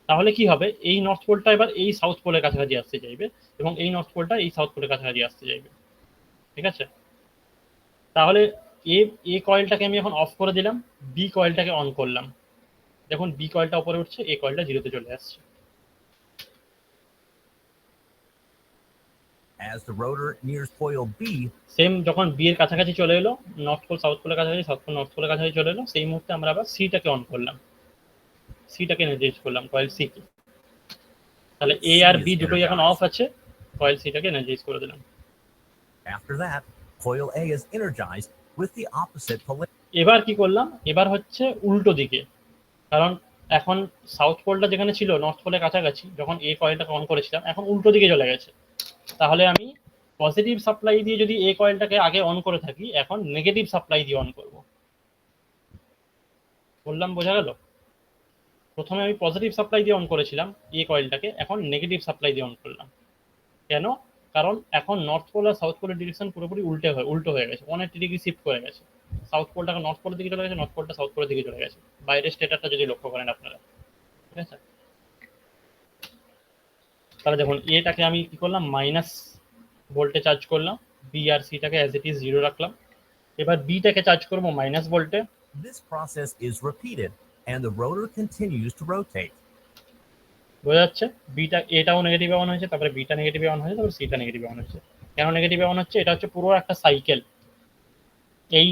তাহলে কি হবে, এই নর্থ পোলটা এবার এই সাউথ পোলের কাছাকাছি আসতে চাইবে, এবং এই নর্থ পোলটা এই সাউথ পোলের কাছাকাছি আসতে চাইবে, ঠিক আছে। তাহলে এ কয়েলটাকে আমি এখন অফ করে দিলাম, বি কয়েলটাকে অন করলাম, দেখুন বি কয়েলটা উপরে উঠছে, এ কয়েলটা জিরোতে চলে আসছে। As the rotor nears coil B, same যখন বি এর কাছাকাছি চলে এলো, নর্থ পোল সাউথ পোলের কাছাকাছি, সাউথ পোল নর্থ পোলের কাছাকাছি চলে এলো, সেই মুহূর্তে আমরা আবার সিটাকে অন করলাম, সিটাকে এনার্জাইজ করলাম, কয়েল সি কে। তাহলে এ আর বি দুটোই এখন অফ আছে, কয়েল সিটাকে এনার্জাইজ করে দিলাম। after that, coil A is energized with the opposite polarity. এবার কি করলাম, এবার হচ্ছে উল্টো দিকে, কারণ এখন সাউথ পোলটা যেখানে ছিল নর্থ পোলের কাছাকাছি, যখন এ কয়েলটাকে অন করেছিলাম, এখন উল্টো দিকে চলে গেছে। তাহলে আমি পজিটিভ সাপ্লাই দিয়ে যদি এ কয়েলটাকে আগে অন করে থাকি, এখন নেগেটিভ সাপ্লাই দিয়ে অন করব। বললাম, বোঝা গেল? প্রথমে আমি পজিটিভ সাপ্লাই দিয়ে অন করেছিলাম এ কয়েলটাকে, এখন নেগেটিভ সাপ্লাই দিয়ে অন করলাম। কেন? কারণ এখন নর্থ পোল আর সাউথ পোলের ডিরেকশন পুরোপুরি উল্টো হয়ে গেছে, 180 ডিগ্রি শিফট করে গেছে। সাউথ পোলটা নর্থ পোলের দিকে চলে গেছে, নর্থ পোলটা সাউথ পোলের দিকে চলে গেছে, বাইরের স্টেটারটা যদি লক্ষ্য করেন আপনারা, ঠিক আছে। তাহলে দেখুন এটাকে আমি কি করলাম, মাইনাস ভোল্টে চার্জ করলাম, বি আর সিটাকে অ্যাজ ইট ইজ জিরো রাখলাম। এবার বিটাকে চার্জ করবো মাইনাস ভোল্টে। This process is repeated and the rotor continues to rotate. বোঝা যাচ্ছে, বিটা এটাও নেগেটিভে অন হয়েছে, তারপরে বিটা নেগেটিভে অন হয়েছে, তারপরে সিটা নেগেটিভে অন হয়েছে। কেন নেগেটিভে অন হচ্ছে? এটা হচ্ছে পুরো একটা সাইকেল। এই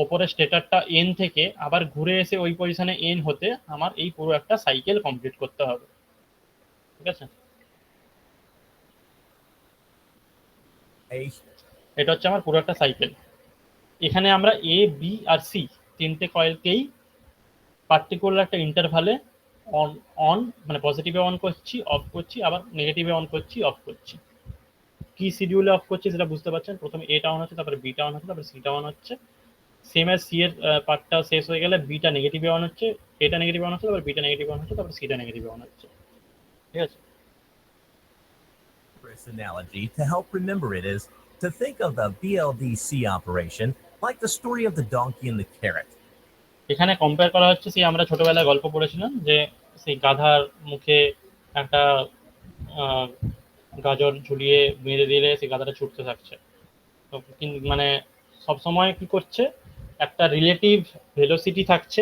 ওপরে স্টেটারটা এন থেকে আবার ঘুরে এসে ওই পজিশনে এন হতে আমার এই পুরো একটা সাইকেল কমপ্লিট করতে হবে, ঠিক আছে। এটা হচ্ছে আমার পুরো একটা সাইকেল। এখানে আমরা এ বি আর সি তিনটে কয়েলকেই পার্টিকুলার একটা ইন্টারভালে অন অন মানে পজিটিভে অন করছি, অফ করছি, আবার নেগেটিভে অন করছি, অফ করছি। কি শিডিউলে অফ করছি সেটা বুঝতে পারছেন। প্রথমে এটা অন হচ্ছে, তারপরে বিটা অন হচ্ছে, তারপরে সিটা অন হচ্ছে। সেম অ্যাজ সি এর পার্টটা শেষ হয়ে গেলে বিটা নেগেটিভে অন হচ্ছে, এটা নেগেটিভে অন হচ্ছে, তারপরে বিটা নেগেটিভে অন হচ্ছে, তারপরে সিটা নেগেটিভে অন হচ্ছে। ঠিক আছে? Analogy to help remember it is to think of the BLDC operation like the story of the donkey and the carrot. এখানে কম্পেয়ার করা হচ্ছে সেই আমরা ছোটবেলায় গল্প পড়েছিলাম যে সেই গাধার মুখে একটা আহ, গাজর ঝুলিয়ে মেরে দিলে সেই গাধাটা ছুটতে থাকছে। তো মানে সবসময় কি করছে, একটা রিলেটিভ ভেলোসিটি থাকছে,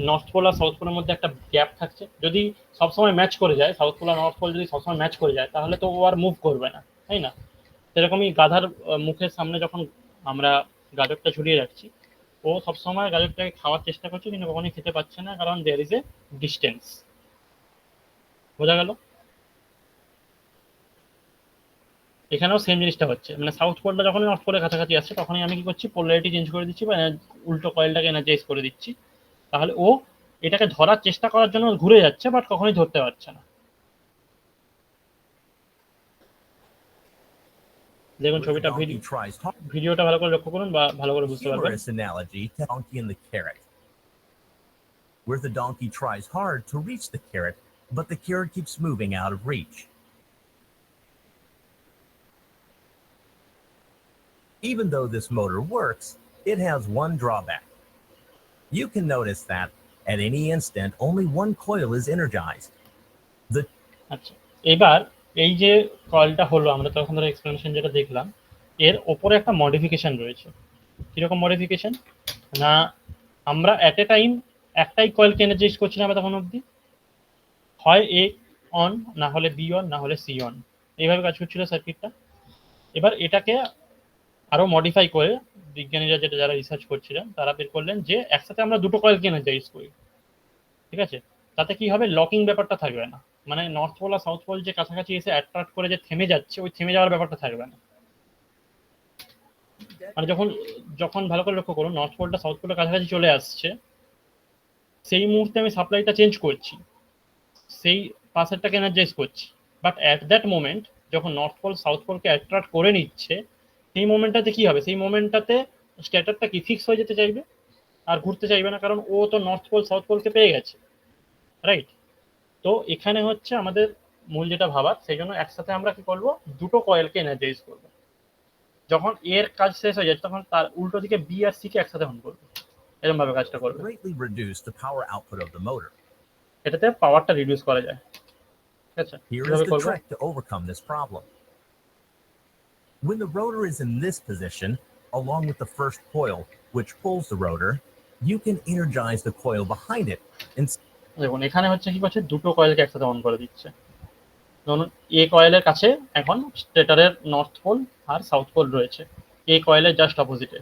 নর্থ পোল আর সাউথ পোলের মধ্যে একটা গ্যাপ থাকছে। যদি সবসময় ম্যাচ করে যায়, সাউথ পোল আর নর্থ পোল যদি সবসময় ম্যাচ করে যায়, তাহলে তো ও আর মুভ করবে না, তাই না? সেরকমই গাধার মুখের সামনে যখন আমরা গাজরটা ঝুলিয়ে রাখছি, ও সবসময় গাজরটাকে খাওয়ার চেষ্টা করছে, কিন্তু কখনোই খেতে পারছে না, কারণ দেয়ার ইজ এ ডিস্টেন্স। বোঝা গেল? এখানেও সেম জিনিসটা হচ্ছে, মানে সাউথ পোলটা যখনই নর্থ পোলের কাছাকাছি আসছে, তখনই আমি কি করছি, পোলারিটি চেঞ্জ করে দিচ্ছি বা উল্টো কয়েলটাকে এনার্জাইজ করে দিচ্ছি। তাহলে ও এটাকে ধরার চেষ্টা করার জন্য ঘুরে যাচ্ছে, বাট কখনোই ধরতে পারছে না। দেখুন Where the ছবিটা, donkey tries hard. ভিডিওটা ভালো করে লক্ষ্য করুন বা ভালো করে বুঝতে পারবেন। Humorous analogy to donkey and the carrot. Where the donkey tries hard to reach the carrot, but the carrot keeps moving out of reach. Even though this motor works, it has one drawback. You can notice that at any instant, only one coil is energized. আচ্ছা, এবার এই যে কয়েলটা হলো, আমরা তখন ধরে এক্সপ্লেনেশন যেটা দেখলাম, এর ওপরে একটা মডিফিকেশন রয়েছে। কিরকম মডিফিকেশন না, আমরা অ্যাট এ টাইম একটাই কয়েলকে এনার্জাইজ করছি না আমরা তখন অবধি, হয় এ অন, না হলে বি অন, না হলে সি অন, এইভাবে কাজ করছিল সার্কিটটা। এবার এটাকে আরো মডিফাই করে বিজ্ঞানীরা, যেটা যারা রিসার্চ করছিলেন, তারা বের করলেন যে একসাথে আমরা দুটো কয়েলকে এনার্জাইজ করি। ঠিক আছে? তাতে কি হবে, লকিং ব্যাপারটা থাকবে না, মানে নর্থ পোল আর সাউথ পোল যে কাছাকাছি এসে অ্যাট্রাক্ট করে যে থেমে যাচ্ছে, ওই থেমে যাওয়ার ব্যাপারটা থাকবে না। মানে যখন যখন ভালো করে লক্ষ্য করুন, নর্থ পোলটা সাউথ পোলের কাছাকাছি চলে আসছে, সেই মুহূর্তে আমি সাপ্লাইটা চেঞ্জ করছি, সেই পাশেরটাকে এনার্জাইজ করছি। বাট অ্যাট দ্যাট মোমেন্ট যখন নর্থ পোল সাউথ পোলকে অ্যাট্রাক্ট করে নিচ্ছে, সেই মোমেন্টটাতে কি হবে, সেই মোমেন্টটাতে স্ট্যাটারটা কি ফিক্স হয়ে যেতে চাইবে, আর ঘুরতে চাইবে না, কারণ ও তো নর্থ পোল সাউথ পোলকে পেয়ে গেছে, রাইট? তো এখানে হচ্ছে আমাদের মূল যেটা ভাবার, সেই জন্য একসাথে আমরা কি করবো, দুটো কয়েলকে এনার্জাইজ করবো। যখন এর কাজ শেষ হয়ে যাচ্ছে, তখন তার উল্টো দিকে বি আর সি কে একসাথে অন করবে, এরকম ভাবে কাজটা করবে। Greatly reduce the power output of the motor. এটাতে পাওয়ারটা রিডিউস করা যায়। ঠিক আছে, Here is কিভাবে the করবো? trick to overcome this problem. When the rotor is in this position, along with the first coil, which pulls the rotor, you can energize the coil behind it. দেখুন এখানে হচ্ছে কি করছে, দুটো কয়েলকে একসাথে অন করে দিচ্ছে। ধরুন এ কয়েলের কাছে এখন স্টেটারের নর্থ পোল আর সাউথ পোল রয়েছে, এ কয়েলের জাস্ট অপোজিটে।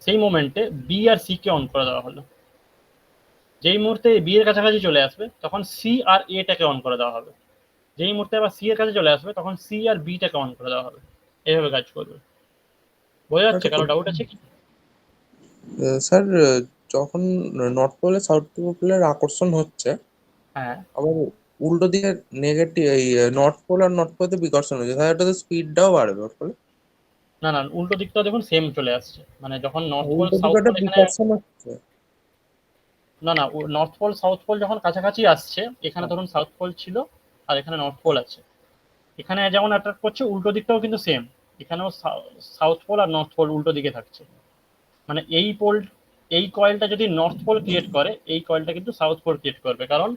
সেই মোমেন্টে বি আর সি কে অন করে দেওয়া হলো। যেই মুহূর্তে বি এর কাছাকাছি চলে আসবে, তখন সি আর এটাকে অন করে দেওয়া হবে। যেই মুহূর্তে আবার সি এর কাছে চলে আসবে, তখন সি আর বিটাকে অন করে দেওয়া হবে। এইভাবে কাজ করবে। বোঝা যাচ্ছে? কারো ডাউট আছে কি? স্যার, যখন নর্থ পোলে সাউথ পোলের আকর্ষণ হচ্ছে, হ্যাঁ, আবার উল্টো দিকে নেগেটিভ, এই নর্থ পোল আর নর্থ পোলে বিকর্ষণ হচ্ছে, তাহলে এটাতে স্পিডটাও বাড়বে ওর ফলে। না না, উল্টো দিকটা দেখুন সেম চলে আসছে, মানে যখন নর্থ পোল উল্টো দিকে সাউথ একটা পোল এখানে, বিকর্ষণ হচ্ছে। না না, নর্থ পোল সাউথ পোল যখন কাছাকাছি আসছে, এখানে ধরুন সাউথ পোল ছিল আর এখানে নর্থ পোল আছে, এখানে যেমন অ্যাট্রাক্ট করছে, উল্টো দিকটাও কিন্তু সেম, এখানেও সাউথ পোল আর নর্থ পোল উল্টো দিকে থাকছে। মানে এই কয়েলটা যদি নর্থ পোল ক্রিয়েট করে, এই কয়েলটা কিন্তু সাউথ পোল ক্রিয়েট করবে, কারণ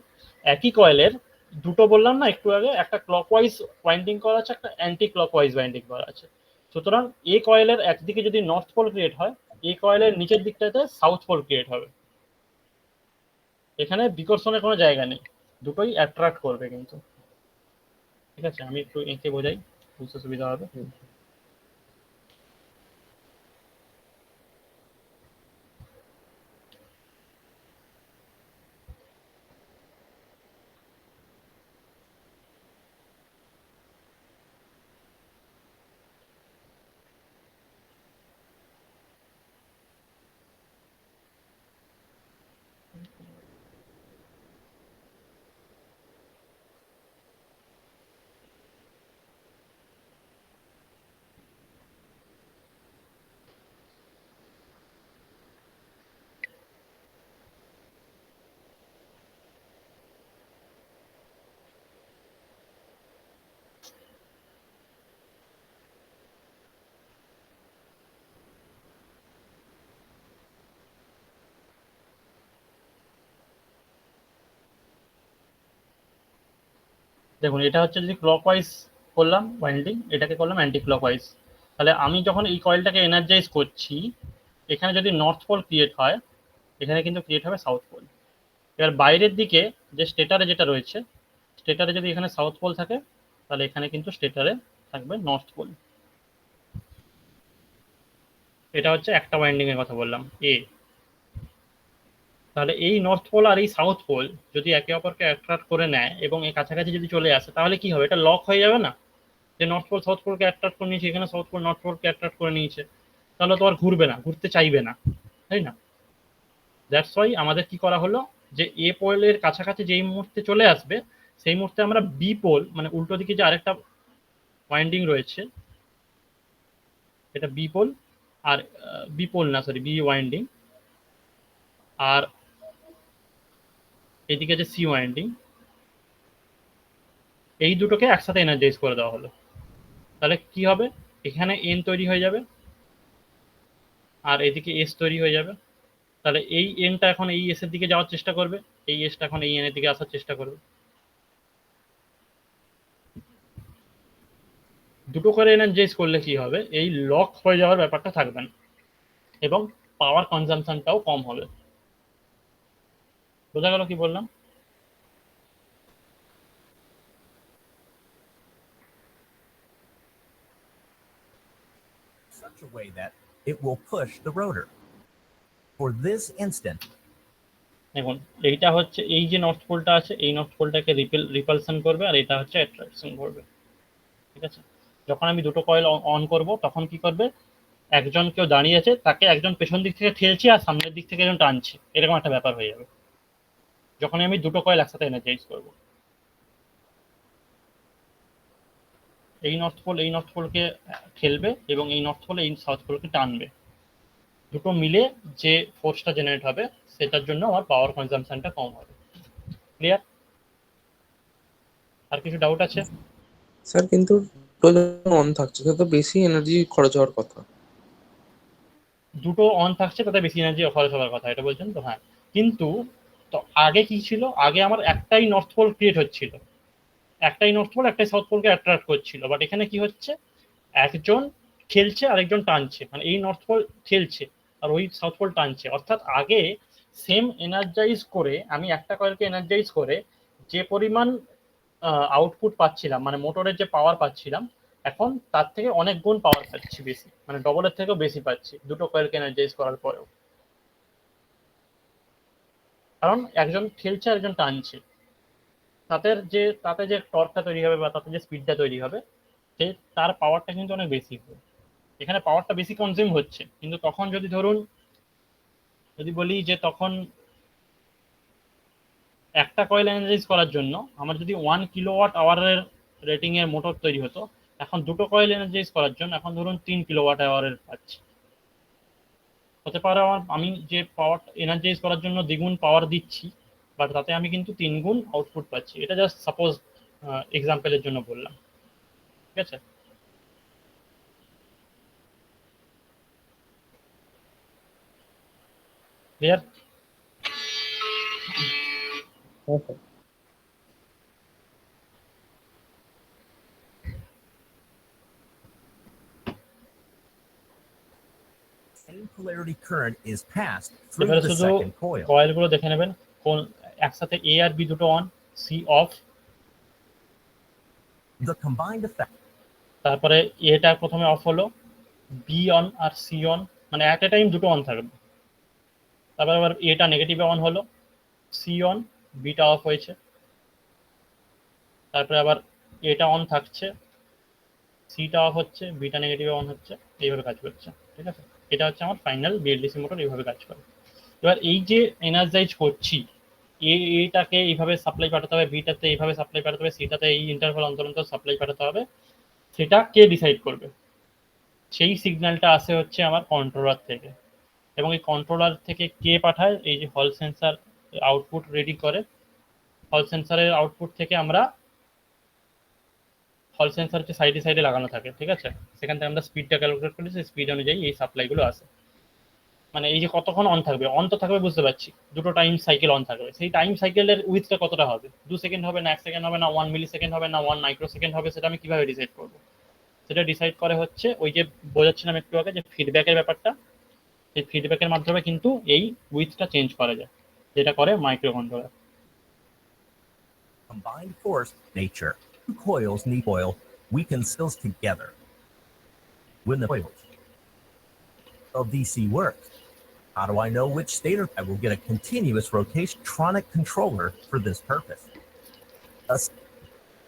একই কয়েলের দুটো বললাম না একটু আগে, একটা ক্লকওয়াইজ ওয়াইন্ডিং করা আছে, একটা অ্যান্টি ক্লকওয়াইজ ওয়াইন্ডিং করা আছে। সুতরাং এই কয়েলের একদিকে যদি নর্থ পোল ক্রিয়েট হয়, এই কয়েলের নিচের দিকটাতে সাউথ পোল ক্রিয়েট হবে। এখানে বিকর্ষণের কোনো জায়গা নেই, দুটোই অ্যাট্রাক্ট করবে কিন্তু। ঠিক আছে, আমি একটু এঁকে বোঝাই, বুঝতে সুবিধা হবে। দেখুন এটা হচ্ছে যদি ক্লকওয়াইজ করলাম ওয়াইন্ডিং, এটাকে করলাম অ্যান্টি ক্লকওয়াইজ, তাহলে আমি যখন এই কয়েলটাকে এনার্জাইজ করছি এখানে যদি নর্থ পোল ক্রিয়েট হয় এখানে কিন্তু ক্রিয়েট হবে সাউথ পোল। এবার বাইরের দিকে যে স্টেটারে যেটা রয়েছে, স্টেটারে যদি এখানে সাউথ পোল থাকে তাহলে এখানে কিন্তু স্টেটারে থাকবে নর্থ পোল। এটা হচ্ছে একটা ওয়াইন্ডিং এর কথা বললাম এ। তাহলে এই নর্থ পোল আর এই সাউথ পোল যদি একে অপরকে অ্যাট্রাক্ট করে নেয় এবং এই কাছাকাছি যদি চলে আসে তাহলে কি হবে, এটা লক হয়ে যাবে না? যে নর্থ পোল সাউথ পোলকে অ্যাট্রাক্ট করে নিয়েছে, এখানে সাউথ পোল নর্থ পোলকে অ্যাট্রাক্ট করে নিয়েছে, তাহলে তো আর ঘুরবে না, ঘুরতে চাইবে না, তাই না? দ্যাটস ওয়াই আমাদের কি করা হলো যে এ পোলের কাছাকাছি যেই মুহূর্তে চলে আসবে সেই মুহূর্তে আমরা বি পোল মানে উল্টো দিকে যে আরেকটা ওয়াইন্ডিং রয়েছে এটা বি পোল, আর বি পোল না সরি বি ওয়াইন্ডিং, আর এদিকে যে সি ওয়াইন্ডিং, এই দুটোকে একসাথে এনার্জাইজ করে দেওয়া হলো। তাহলে কি হবে, এখানে এন তৈরি হয়ে যাবে আর এদিকে এস তৈরি হয়ে যাবে। তাহলে এই এনটা এখন এই এস এর দিকে যাওয়ার চেষ্টা করবে, এই এসটা এখন এই এন এর দিকে আসার চেষ্টা করবে। দুটো করে এনার্জাইজ করলে কি হবে, এই লক হয়ে যাওয়ার ব্যাপারটা থাকবে না এবং পাওয়ার কনজাম্পশনটাও কম হবে। বোঝা গেল কি বললাম? Such a way that it will push the rotor. For this instant, দেখুন এইটা হচ্ছে এই যে নর্থ পোলটা আছে এই নর্থ পোলটাকে রিপালশন করবে আর এটা হচ্ছে অ্যাট্রাকশন করবে, ঠিক আছে? যখন আমি দুটো কয়েল অন করব তখন কি করবে, একজন কেউ দাঁড়িয়ে আছে তাকে একজন পেছন দিক থেকে ঠেলছে আর সামনের দিক থেকে একজন টানছে, এরকম একটা ব্যাপার হয়ে যাবে যখন আমি দুটো কয়েল একসাথে এনার্জাইজ করব। এই নর্থ পোলকে ঠেলবে এবং এই নর্থ পোল এই সাউথ পোলকে টানবে, দুটো মিলে যে ফোর্সটা জেনারেট হবে সেটার জন্য আমার পাওয়ার কনজাম্পশনটা কম হবে। ক্লিয়ার? আর কিছু ডাউট আছে? স্যার কিন্তু দুটো যখন অন থাকছে সে তো বেশি এনার্জি খরচ হওয়ার কথা। দুটো অন থাকছে তাতে বেশি এনার্জি খরচ হওয়ার কথা, এটা বলছেন তো? হ্যাঁ, কিন্তু তো আগে কি ছিল, আগে আমার একটাই নর্থ পোল ক্রিয়েট হচ্ছিল, একটাই নর্থ পোল একটাই সাউথ পোলকে অ্যাট্রাক্ট করছিল, বাট এখানে কি হচ্ছে, একজন খেলছে আর একজন টানছে, মানে এই নর্থ পোল খেলছে আর ওই সাউথ পোল টানছে। অর্থাৎ আগে সেম এনার্জাইজ করে আমি একটা কয়েলকে এনার্জাইজ করে যে পরিমাণ আউটপুট পাচ্ছিলাম মানে মোটরের যে পাওয়ার পাচ্ছিলাম এখন তার থেকে অনেক গুণ পাওয়ার পাচ্ছি বেশি, মানে ডবলের থেকেও বেশি পাচ্ছি দুটো কয়েলকে এনার্জাইজ করার পরেও, কারণ একজন খেলছে আর একজন টানছে। তাতে যে টর্কটা তৈরি হবে বা তাতে যে স্পিডটা তৈরি হবে সে তার পাওয়ারটা কিন্তু অনেক বেশি হবে। এখানে পাওয়ারটা বেশি কনজিউম হচ্ছে, কিন্তু তখন যদি ধরুন যদি বলি যে তখন একটা কয়েল এনার্জাইজ করার জন্য আমার যদি 1 কিলোওয়াট আওয়ারের রেটিং এর মোটর তৈরি হতো, এখন দুটো কয়েল এনার্জাইজ করার জন্য এখন ধরুন 3 কিলোওয়াট আওয়ারের পাচ্ছি। হতে পারে আমি যে পাওয়ার এনার্জাইজ করার জন্য দ্বিগুণ পাওয়ার দিচ্ছি বাট তাতে আমি কিন্তু 3 গুণ আউটপুট পাচ্ছি। এটা জাস্ট সাপোজ এক্সাম্পলের জন্য বললাম, ঠিক আছে? Clear? same polarity current is passed through এবারে the শুধু second coil. কয়েলগুলো দেখে নেবেন কোন একসাথে এ আর বি দুটো on, C off, The combined effect তারপরে এটা প্রথমে অফ হলো, বি অন আর সি অন, মানে এট এ টাইম দুটো অন থাকবে। তারপরে আবার এটা নেগেটিভে অন হলো, সি অন, বিটা অফ হয়েছে, তারপরে আবার এটা অন থাকছে, সিটা অফ হচ্ছে, বিটা নেগেটিভে অন হচ্ছে, এইভাবে কাজ করছে, ঠিক আছে? এটা হচ্ছে আমার ফাইনাল বিএলডিসি মোটর এইভাবে কাজ করে। এবার এই যে এনার্জাইজ করছি এটাকে এইভাবে সাপ্লাই পাঠাতে হবে, বিটাতে এইভাবে সাপ্লাই পাঠাতে হবে, সিটাতে এই ইন্টারভাল অন্তর অন্তর সাপ্লাই পাঠাতে হবে, সেটা কে ডিসাইড করবে? সেই সিগন্যালটা আসে হচ্ছে আমার কন্ট্রোলার থেকে, এবং এই কন্ট্রোলার থেকে কে পাঠায়, এই যে হল সেন্সার আউটপুট রেডি করে, হল সেন্সারের আউটপুট থেকে আমরা হল সেন্সার হচ্ছে সাইডে সাইডে লাগানো থাকে, ঠিক আছে? সেখান থেকে আমরা স্পিডটা ক্যালকুলেট করি, সেই স্পিড অনুযায়ী এই সাপ্লাইগুলো আসে। মানে এই যে কতক্ষণ অন থাকবে, অন তো থাকবে বুঝতে পারছি, দুটো টাইম সাইকেল অন থাকবে, সেই টাইম সাইকেলের উইথটা কতটা হবে, 2 সেকেন্ড হবে না 1 সেকেন্ড হবে না 1 মিলি সেকেন্ড হবে না 1 মাইক্রো সেকেন্ড হবে, সেটা আমি কিভাবে ডিসাইড করবো? সেটা ডিসাইড করে হচ্ছে ওই যে বোঝাচ্ছিলাম একটু আগে যে ফিডব্যাকের ব্যাপারটা, এই ফিডব্যাকের মাধ্যমে কিন্তু এই উইথটা চেঞ্জ করা যায়, যেটা করে micro controller. Combined force nature. Two coils need oil. We can cells together. When the coils of DC works, how do I know which stator? I will get a continuous rotationtronic controller for this purpose. A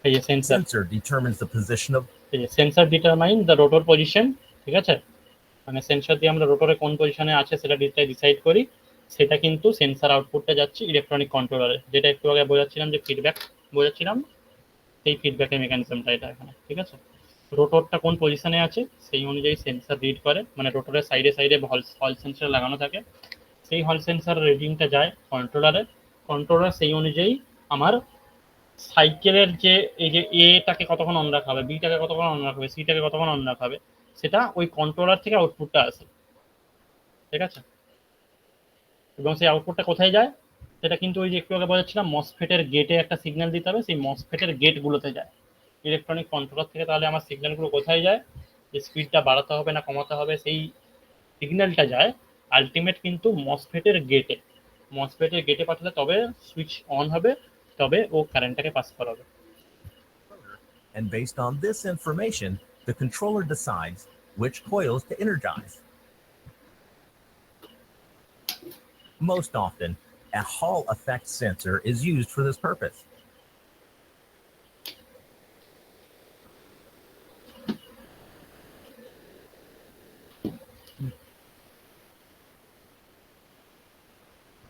এই যে sensor, sensor determines the position of এই যে sensor determine the rotor position, ঠিক আছে, মানে সেন্সর দিয়ে আমরা রোটরে কোন পজিশনে আছে সেটা ডিসাইড করি, সেটা কিন্তু সেন্সর আউটপুটটা যাচ্ছে ইলেকট্রনিক কন্ট্রোলারে, যেটা একটু আগে বোঝাচ্ছিলাম যে ফিডব্যাক বোঝাচ্ছিলাম, সেই ফিডব্যাকের মেকানিজমটা এটা এখানে, ঠিক আছে। রোটরটা কোন পজিশনে আছে সেই অনুযায়ী সেন্সর রিড করে, মানে রোটরের সাইডে সাইডে হল সেন্সর লাগানো থাকে, সেই হল সেন্সর রিডিংটা যায় কন্ট্রোলারে, কন্ট্রোলার সেই অনুযায়ী আমার সাইকেলের যে এই যে এটাকে কতক্ষণ অন রাখা হবে, বিটাকে কতক্ষণ অন রাখা হবে, সিটাকে কতক্ষণ অন রাখা হবে, সেটা ওই কন্ট্রোলার থেকে আউটপুটটা আসে, ঠিক আছে। এবং সেই আউটপুটটা কোথায় যায় সেটা কিন্তু ওই যে একটু আগে বলেছিলাম মসফেটের গেটে একটা সিগন্যাল দিতে হবে, সেই মসফেটের গেটগুলোতে যায় ইলেকট্রনিক কন্ট্রোলার থেকে। তাহলে আমার সিগন্যালগুলো কোথায় যায়, যে স্পিডটা বাড়াতে হবে না কমাতে হবে, সেই সিগন্যালটা যায় আলটিমেট কিন্তু মসফেটের গেটে, মসফেটের গেটে পাঠালে তবে সুইচ অন হবে, তবে ও কারেন্টটাকে পাস করাবে। and based on this information, the controller decides which coils to energize. Most often, a Hall effect sensor is used for this purpose.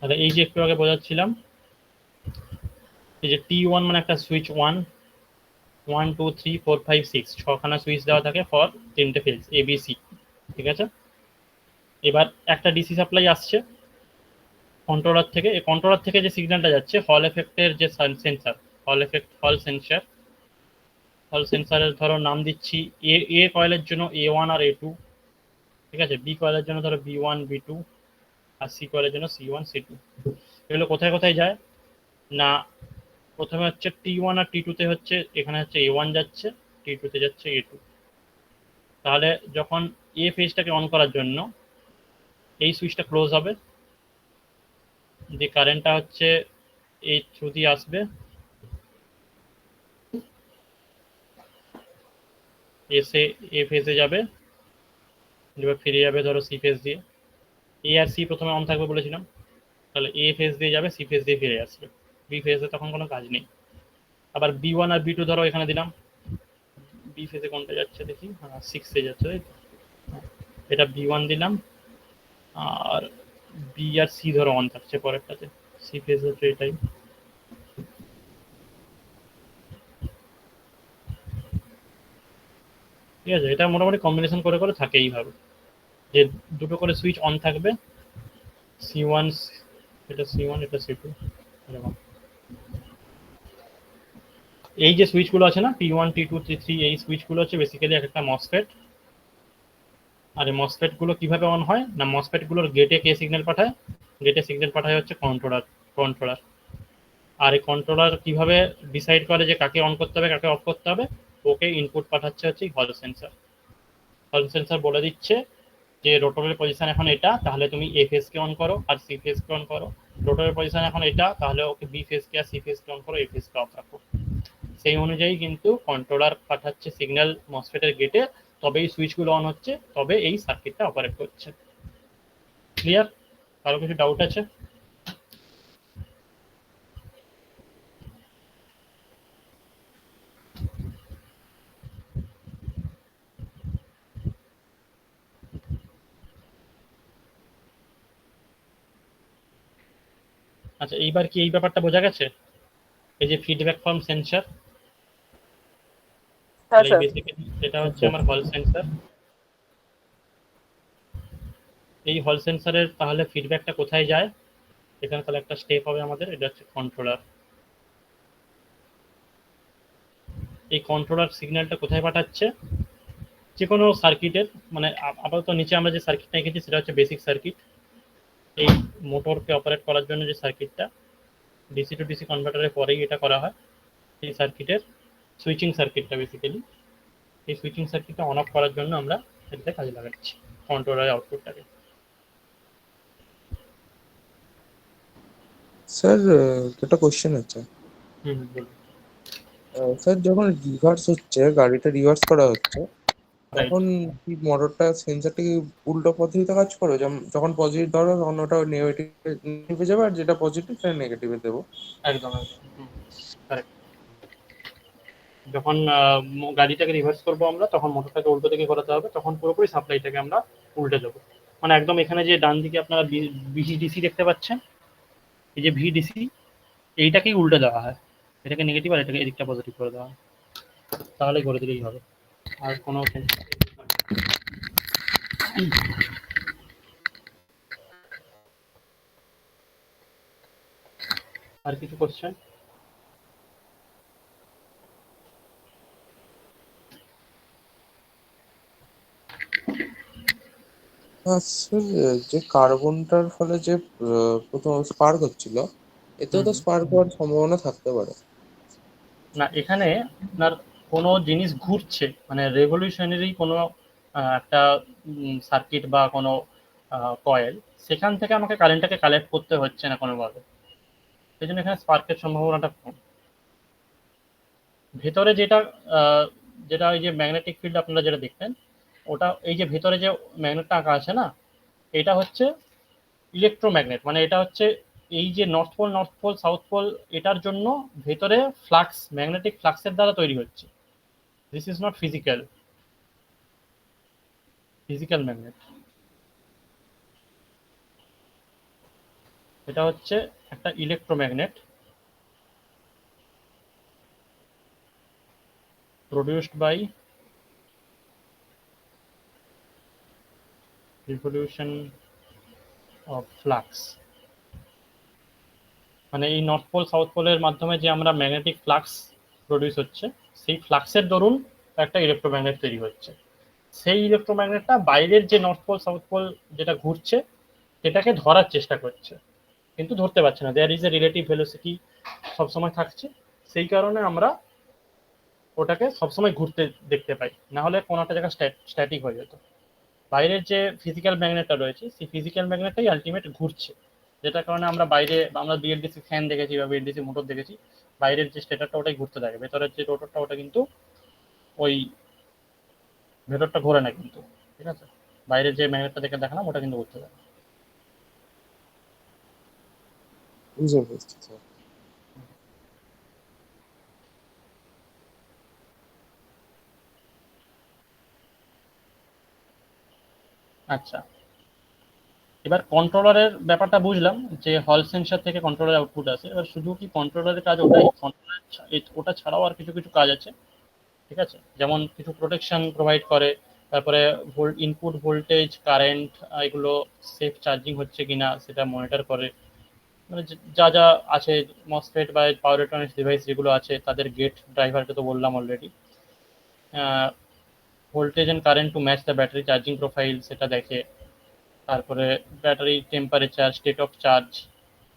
তাহলে এই যে একটু আগে বোঝাচ্ছিলাম, এই যে T1 মানে একটা সুইচ 1 1 2 3 4 5 6 ছখানা সুইচ দেওয়া থাকে ফর 3টে ফিল্ডস ABC, ঠিক আছে। এবার একটা ডিসি সাপ্লাই আসছে কন্ট্রোলার থেকে, এই কন্ট্রোলার থেকে যে সিগন্যালটা যাচ্ছে হল এফেক্টের যে সেন্সর, হল সেন্সরের ধরো নাম দিচ্ছি এ কয়েলের জন্য A1 আর A2, ঠিক আছে, বি কয়েলের জন্য ধরো B1 B2 আর সি কয়েলের জন্য C1 C2। এগুলো কোথায় কোথায় যায় না, প্রথমে হচ্ছে T1 আর T2 তে হচ্ছে, এখানে হচ্ছে A1 যাচ্ছে, T2 তে যাচ্ছে A2। তাহলে যখন এ ফেজটাকে অন করার জন্য এই সুইচটা ক্লোজ হবে, যে কারেন্টটা হচ্ছে এই থ্রু দিয়ে আসবে, এসে এ ফেজে যাবে, এবার ফিরে যাবে ধরো সি ফেজ দিয়ে, এ আর সি প্রথমে অন থাকবে বলেছিলাম, তাহলে এ ফেজ দিয়ে যাবে, সি ফেজ দিয়ে ফিরে আসবে, বি ফেজে তখন কোনো কাজ নেই। আবার B1 আর B2 ধরো এখানে দিলাম, বি ফেজে কোনটা যাচ্ছে দেখি, হ্যাঁ 6 এ যাচ্ছে, তাই তো, এটা B1 দিলাম, আর বি আর সি ধরো অন থাকছে পরেরটাতে, সি ফেজ হচ্ছে এটাই। ঠিক আছে, এটা মোটামুটি কম্বিনেশন করে করে থাকে এইভাবে, যে দুটো করে সুইচ অন থাকবে, C1 এটা C1 এটা C2 এরকম। এই যে সুইচগুলো আছে না T1 T2 T3, এই সুইচগুলো হচ্ছে বেসিক্যালি একটা মসফেট। আর এই মসফেট গুলো কিভাবে অন হয় না, মসফেট গুলোর গেটে কে সিগন্যাল পাঠায়, গেটে সিগন্যাল পাঠায় হচ্ছে কন্ট্রোলার। আর এই কন্ট্রোলার কিভাবে ডিসাইড করে যে কাকে অন করতে হবে কাকে অফ করতে হবে, ওকে ইনপুট পাঠাচ্ছে হচ্ছে হল সেন্সর বলে দিচ্ছে যে রোটরের পজিশন এখন এটা, তাহলে তুমি এ ফেজ কে অন করো আর সি ফেজ কে অন করো, রোটরের পজিশন এখন এটা, তাহলে ওকে বি ফেজ কে আর সি ফেজ কে অন করো, এ ফেজ কে অফ রাখো। সেই অনুযায়ী কিন্তু কন্ট্রোলার পাঠাচ্ছে সিগন্যাল মসফেটের গেটে, তবে এই সুইচগুলো অন হচ্ছে, তবে এই সার্কিটটা অপারেট করছে। ক্লিয়ার? কারো কিছু ডাউট আছে? আচ্ছা, এইবার কি এই ব্যাপারটা বোঝা গেছে, এই যে ফিডব্যাক ফ্রম সেন্সর, হ্যাঁ স্যার। এটা হচ্ছে আমার হল সেন্সর। এই হল সেন্সরের তাহলে ফিডব্যাকটা কোথায় যায়, এখানে তাহলে একটা স্টেপ হবে আমাদের, এটা হচ্ছে কন্ট্রোলার। এই কন্ট্রোলার সিগন্যালটা কোথায় পাঠাচ্ছে, যে কোনো সার্কিটের, মানে আপাতত নিচে আমরা যে সার্কিটটা এঁকেছি সেটা হচ্ছে বেসিক সার্কিট, এই মোটরকে অপারেট করার জন্য যে সার্কিটটা ডিসি টু ডিসি কনভার্টারের পরেই এটা করা হয়, এই সার্কিটের সুইচিং সার্কিটটা বেসিক্যালি, এই সুইচিং সার্কিটটা অন অফ করার জন্য আমরা এটাতে কাজে লাগাচ্ছি কন্ট্রোলারের আউটপুটটাকে। স্যার একটা কোশ্চেন আছে। বলুন। স্যার যখন রিভার্স হচ্ছে, গাড়িটা রিভার্স করা হচ্ছে, রাইট। তখন কি মোটরটা সেন্সারটা কি উল্টো পদ্ধতিতে কাজ করবে? যখন পজিটিভ ধরো তখন ওটা নেগেটিভে যাবে, আর যেটা পজিটিভ সেটা নেগেটিভে দেবো। একদম একদম কারেক্ট। যখন গাড়িটাকে রিভার্স করবো আমরা, তখন মোটরটাকে উল্টো দিকে ঘোরাতে হবে, তখন পুরোপুরি সাপ্লাইটাকে আমরা উল্টে দেবো। মানে একদম এখানে যে ডান দিকে আপনারা ভিডিসি দেখতে পাচ্ছেন, এই যে ভিডিসি, এইটাকেই উল্টে দেওয়া হয়, এটাকে নেগেটিভ আর এটাকে এদিকটা পজিটিভ করে দেওয়া হয়, তাহলে ঘুরে দিলেই হবে, আর কোনো আর কিছু কোশ্চেন? স্যার যে কার্বনটার ফলে যে প্রথম স্পার্ক হচ্ছিল, এতেও তো স্পার্ক হওয়ার সম্ভাবনা থাকতে পারে। না, এখানে আপনার কোনো জিনিস ঘুরছে, মানে রেভলিউশনারি কোনো একটা সার্কিট বা কোনো কয়েল, সেখান থেকে আমাকে কারেন্টটাকে কালেক্ট করতে হচ্ছে না কোনোভাবে, সেই জন্য এখানে স্পার্কের সম্ভাবনাটা কম। ভেতরে যেটা যেটা ওই যে ম্যাগনেটিক ফিল্ড আপনারা যেটা দেখতেন, ওটা এই যে ভেতরে যে ম্যাগনেটটা আঁকা আছে না, এটা হচ্ছে ইলেকট্রোম্যাগনেট, মানে এটা হচ্ছে এই যে নর্থ পোল সাউথ পোল, এটার জন্য ভেতরে ফ্লাক্স, ম্যাগনেটিক ফ্লাক্সের দ্বারা তৈরি হচ্ছে। This is not physical magnet, এটা হচ্ছে একটা electromagnet produced by revolution of flux। মানে এই নর্থ পোল সাউথ পোলের মাধ্যমে যে আমরা ম্যাগনেটিক ফ্লাক্স প্রডিউস হচ্ছে, সেই ফ্লাক্সের দরুন একটা ইলেকট্রোম্যাগনেট তৈরি হচ্ছে। সেই ইলেকট্রোম্যাগনেটটা বাইরের যে নর্থ পোল সাউথ পোল যেটা ঘুরছে, সেটাকে ধরার চেষ্টা করছে, কিন্তু ধরতে পারছে না। There is a relative velocity সবসময় থাকছে, সেই কারণে আমরা ওটাকে সবসময় ঘুরতে দেখতে পাই, না হলে কোনো একটা জায়গায় স্ট্যাটিক হয়ে যেত। বাইরের যে ফিজিক্যাল ম্যাগনেটটা রয়েছে, সেই ফিজিক্যাল ম্যাগনেটটাই আলটিমেট ঘুরছে, যেটার কারণে আমরা বাইরে আমরা বিএলডিসি ফ্যান দেখেছি বা বিএলডিসি মোটর দেখেছি, বাইরের যে স্টেটারটা ওটাই ঘুরতে থাকে, ভেতরের যে রোটরটা ওটা কিন্তু ওই ভেতরটা ঘোরে না কিন্তু, ঠিক আছে? বাইরের যে ম্যাগনেটটা দেখে দেখালাম ওটা কিন্তু ঘুরতে থাকে। বুঝতে পেরেছি স্যার। আচ্ছা, এবার কন্ট্রোলারের ব্যাপারটা বুঝলাম, যে হল সেন্সর থেকে কন্ট্রোলার আউটপুট আসে। এবার শুধু কি কন্ট্রোলারের কাজ ওটাই? ওটা ছাড়াও আর কিছু কিছু কাজ আছে, ঠিক আছে? যেমন কিছু প্রোটেকশন প্রোভাইড করে, তারপরে ইনপুট ভোল্টেজ, কারেন্ট, এগুলো সেফ চার্জিং হচ্ছে কিনা সেটা মনিটর করে, মানে যা যা আছে মসফেট বা পাওয়ার ইলেকট্রনিক্স ডিভাইস যেগুলো আছে, তাদের গেট ড্রাইভারকে তো বললাম already. Voltage and current to match the battery charging profile সেটা দেখে, তারপরে battery temperature, state of charge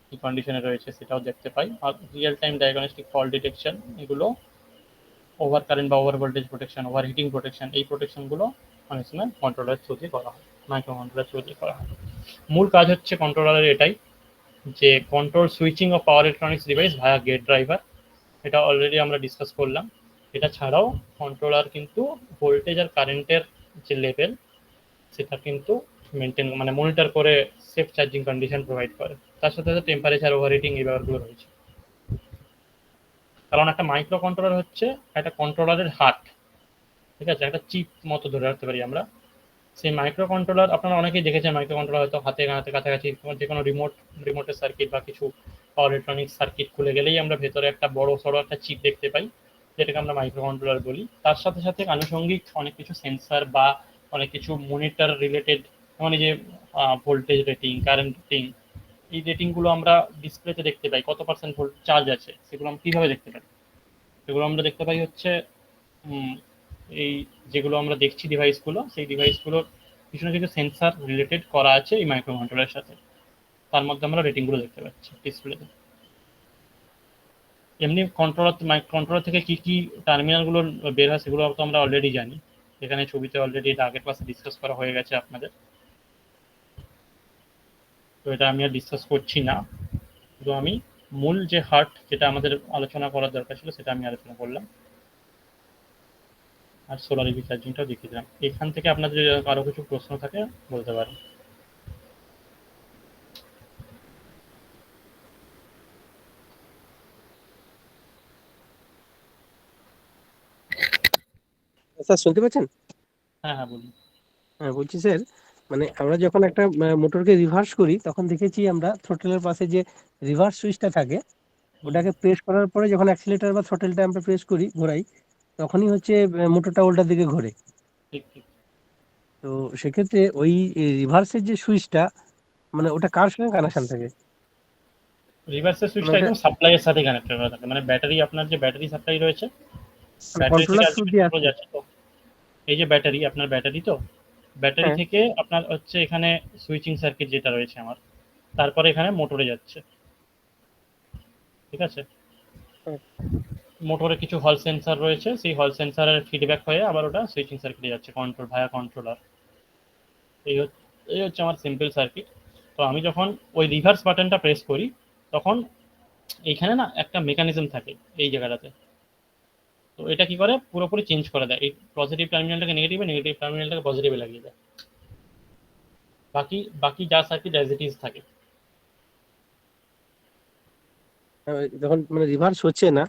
কি কন্ডিশনে রয়েছে সেটাও দেখতে পাই, আর real time diagnostic fault detection, এগুলো ওভার কারেন্ট বা over voltage protection, over heating protection, এই প্রোটেকশনগুলো অনেক সময় কন্ট্রোলারের থ্রু দিয়ে করা হয়, মাইক্রো কন্ট্রোলার থ্রু দিয়ে করা হয়। মূল কাজ হচ্ছে কন্ট্রোলারের এটাই, যে control switching of power electronics device via gate driver, এটা অলরেডি আমরা ডিসকাস করলাম। এটা ছাড়াও কন্ট্রোলার কিন্তু ভোল্টেজ আর কারেন্টের যে লেভেল সেটা কিন্তু মেনটেন মানে মনিটর করে সেফ চার্জিং কন্ডিশন প্রোভাইড করে, তার সাথে সাথে টেম্পারেচার, ওভার হিটিং এই ব্যাপারগুলো রয়েছে। কারণ একটা মাইক্রো কন্ট্রোলার হচ্ছে একটা কন্ট্রোলারের হার্ট, ঠিক আছে? একটা চিপ মতো ধরে রাখতে পারি আমরা। সেই মাইক্রো কন্ট্রোলার আপনারা অনেকেই দেখেছেন, মাইক্রো কন্ট্রোলার হয়তো হাতে কাছাকাছি যে কোনো রিমোটের সার্কিট বা কিছু পাওয়ার ইলেকট্রনিক্স সার্কিট খুলে গেলেই আমরা ভেতরে একটা বড় সড়ো একটা চিপ দেখতে পাই, যেটাকে আমরা মাইক্রো কন্ট্রোলার বলি। তার সাথে সাথে আনুষঙ্গিক অনেক কিছু সেন্সার বা অনেক কিছু মনিটর রিলেটেড, মানে যে ভোল্টেজ রেটিং, কারেন্ট রেটিং, এই রেটিংগুলো আমরা ডিসপ্লেতে দেখতে পাই, কত পার্সেন্ট ভোল্ট চার্জ আছে, সেগুলো আমরা কীভাবে দেখতে পাই? সেগুলো আমরা দেখতে পাই হচ্ছে এই যেগুলো আমরা দেখছি ডিভাইসগুলো, সেই ডিভাইসগুলোর কিছু না কিছু সেন্সার রিলেটেড করা আছে এই মাইক্রো কন্ট্রোলারের সাথে। তার মধ্যে আমরা রেটিংগুলো দেখতে পাচ্ছি ডিসপ্লেতে। এমনি কন্ট্রোলার থেকে কি কি টার্মিনালগুলো বের হয় সেগুলো তো আমরা অলরেডি জানি, এখানে ছবিতে অলরেডি এটা আগের ক্লাসে ডিসকাস করা হয়ে গেছে আপনাদের, তো এটা আমি আর ডিসকাস করছি না। শুধু আমি মূল যে হার্ট যেটা আমাদের আলোচনা করার দরকার ছিল সেটা আমি আলোচনা করলাম, আর সোলার ইভি চার্জিংটাও দেখিয়ে দিলাম। এখান থেকে আপনাদের যদি আরও কিছু প্রশ্ন থাকে বলতে পারেন। স্যার শুনতে পাচ্ছেন? হ্যাঁ হ্যাঁ বলুন। হ্যাঁ বলছি স্যার, মানে আমরা যখন একটা মোটরকে রিভার্স করি তখন দেখেছি আমরা থ্রোটলের পাশে যে রিভার্স সুইচটা থাকে ওটাকে প্রেস করার পরে যখন অ্যাক্সিলারেটর বা থ্রোটলটা আমরা প্রেস করি ঘোরাই তখনই হচ্ছে মোটরটা উল্টার দিকে ঘোরে। ঠিক ঠিক। তো সেক্ষেত্রে ওই রিভার্সের যে সুইচটা মানে ওটা কার সঙ্গে কানেকশন থাকে? রিভার্সের সুইচটা একদম সাপ্লাইয়ের সাথে কানেক্টেড করা থাকে, মানে ব্যাটারি, আপনার যে ব্যাটারি সাপ্লাই রয়েছে ব্যাটারি থেকে কন্ট্রোলার থ্রু দিয়ে আলটিমেটলি আসে। যাচ্ছে। তো এই যে ব্যাটারি, আপনার ব্যাটারি, তো ব্যাটারি হ্যাঁ। থেকে আপনার হচ্ছে এখানে সুইচিং সার্কিট যেটা রয়েছে আমার, তারপরে এখানে মোটরে যাচ্ছে, ঠিক আছে। হুম। মোটরে কিছু হল সেন্সর রয়েছে, সেই হল সেন্সরের ফিডব্যাক হয়ে আবার ওটা সুইচিং সার্কিটে যাচ্ছে কন্ট্রোলার। এই হচ্ছে আমার সিম্পল সার্কিট। তো আমি যখন ওই রিভার্স বাটনটা প্রেস করি তখন এইখানে না একটা মেকানিজম থাকে এই জায়গাটাতে, তো এটা কি করে পুরোপুরি চেঞ্জ করে দেয়, এই পজিটিভ টার্মিনালটাকে নেগেটিভে, নেগেটিভ টার্মিনালটাকে পজিটিভে লাগিয়ে দেয়। বাকি যা সার্কিট অ্যাজ ইট ইজ থাকে। যখন মানে রিভার্স হচ্ছে না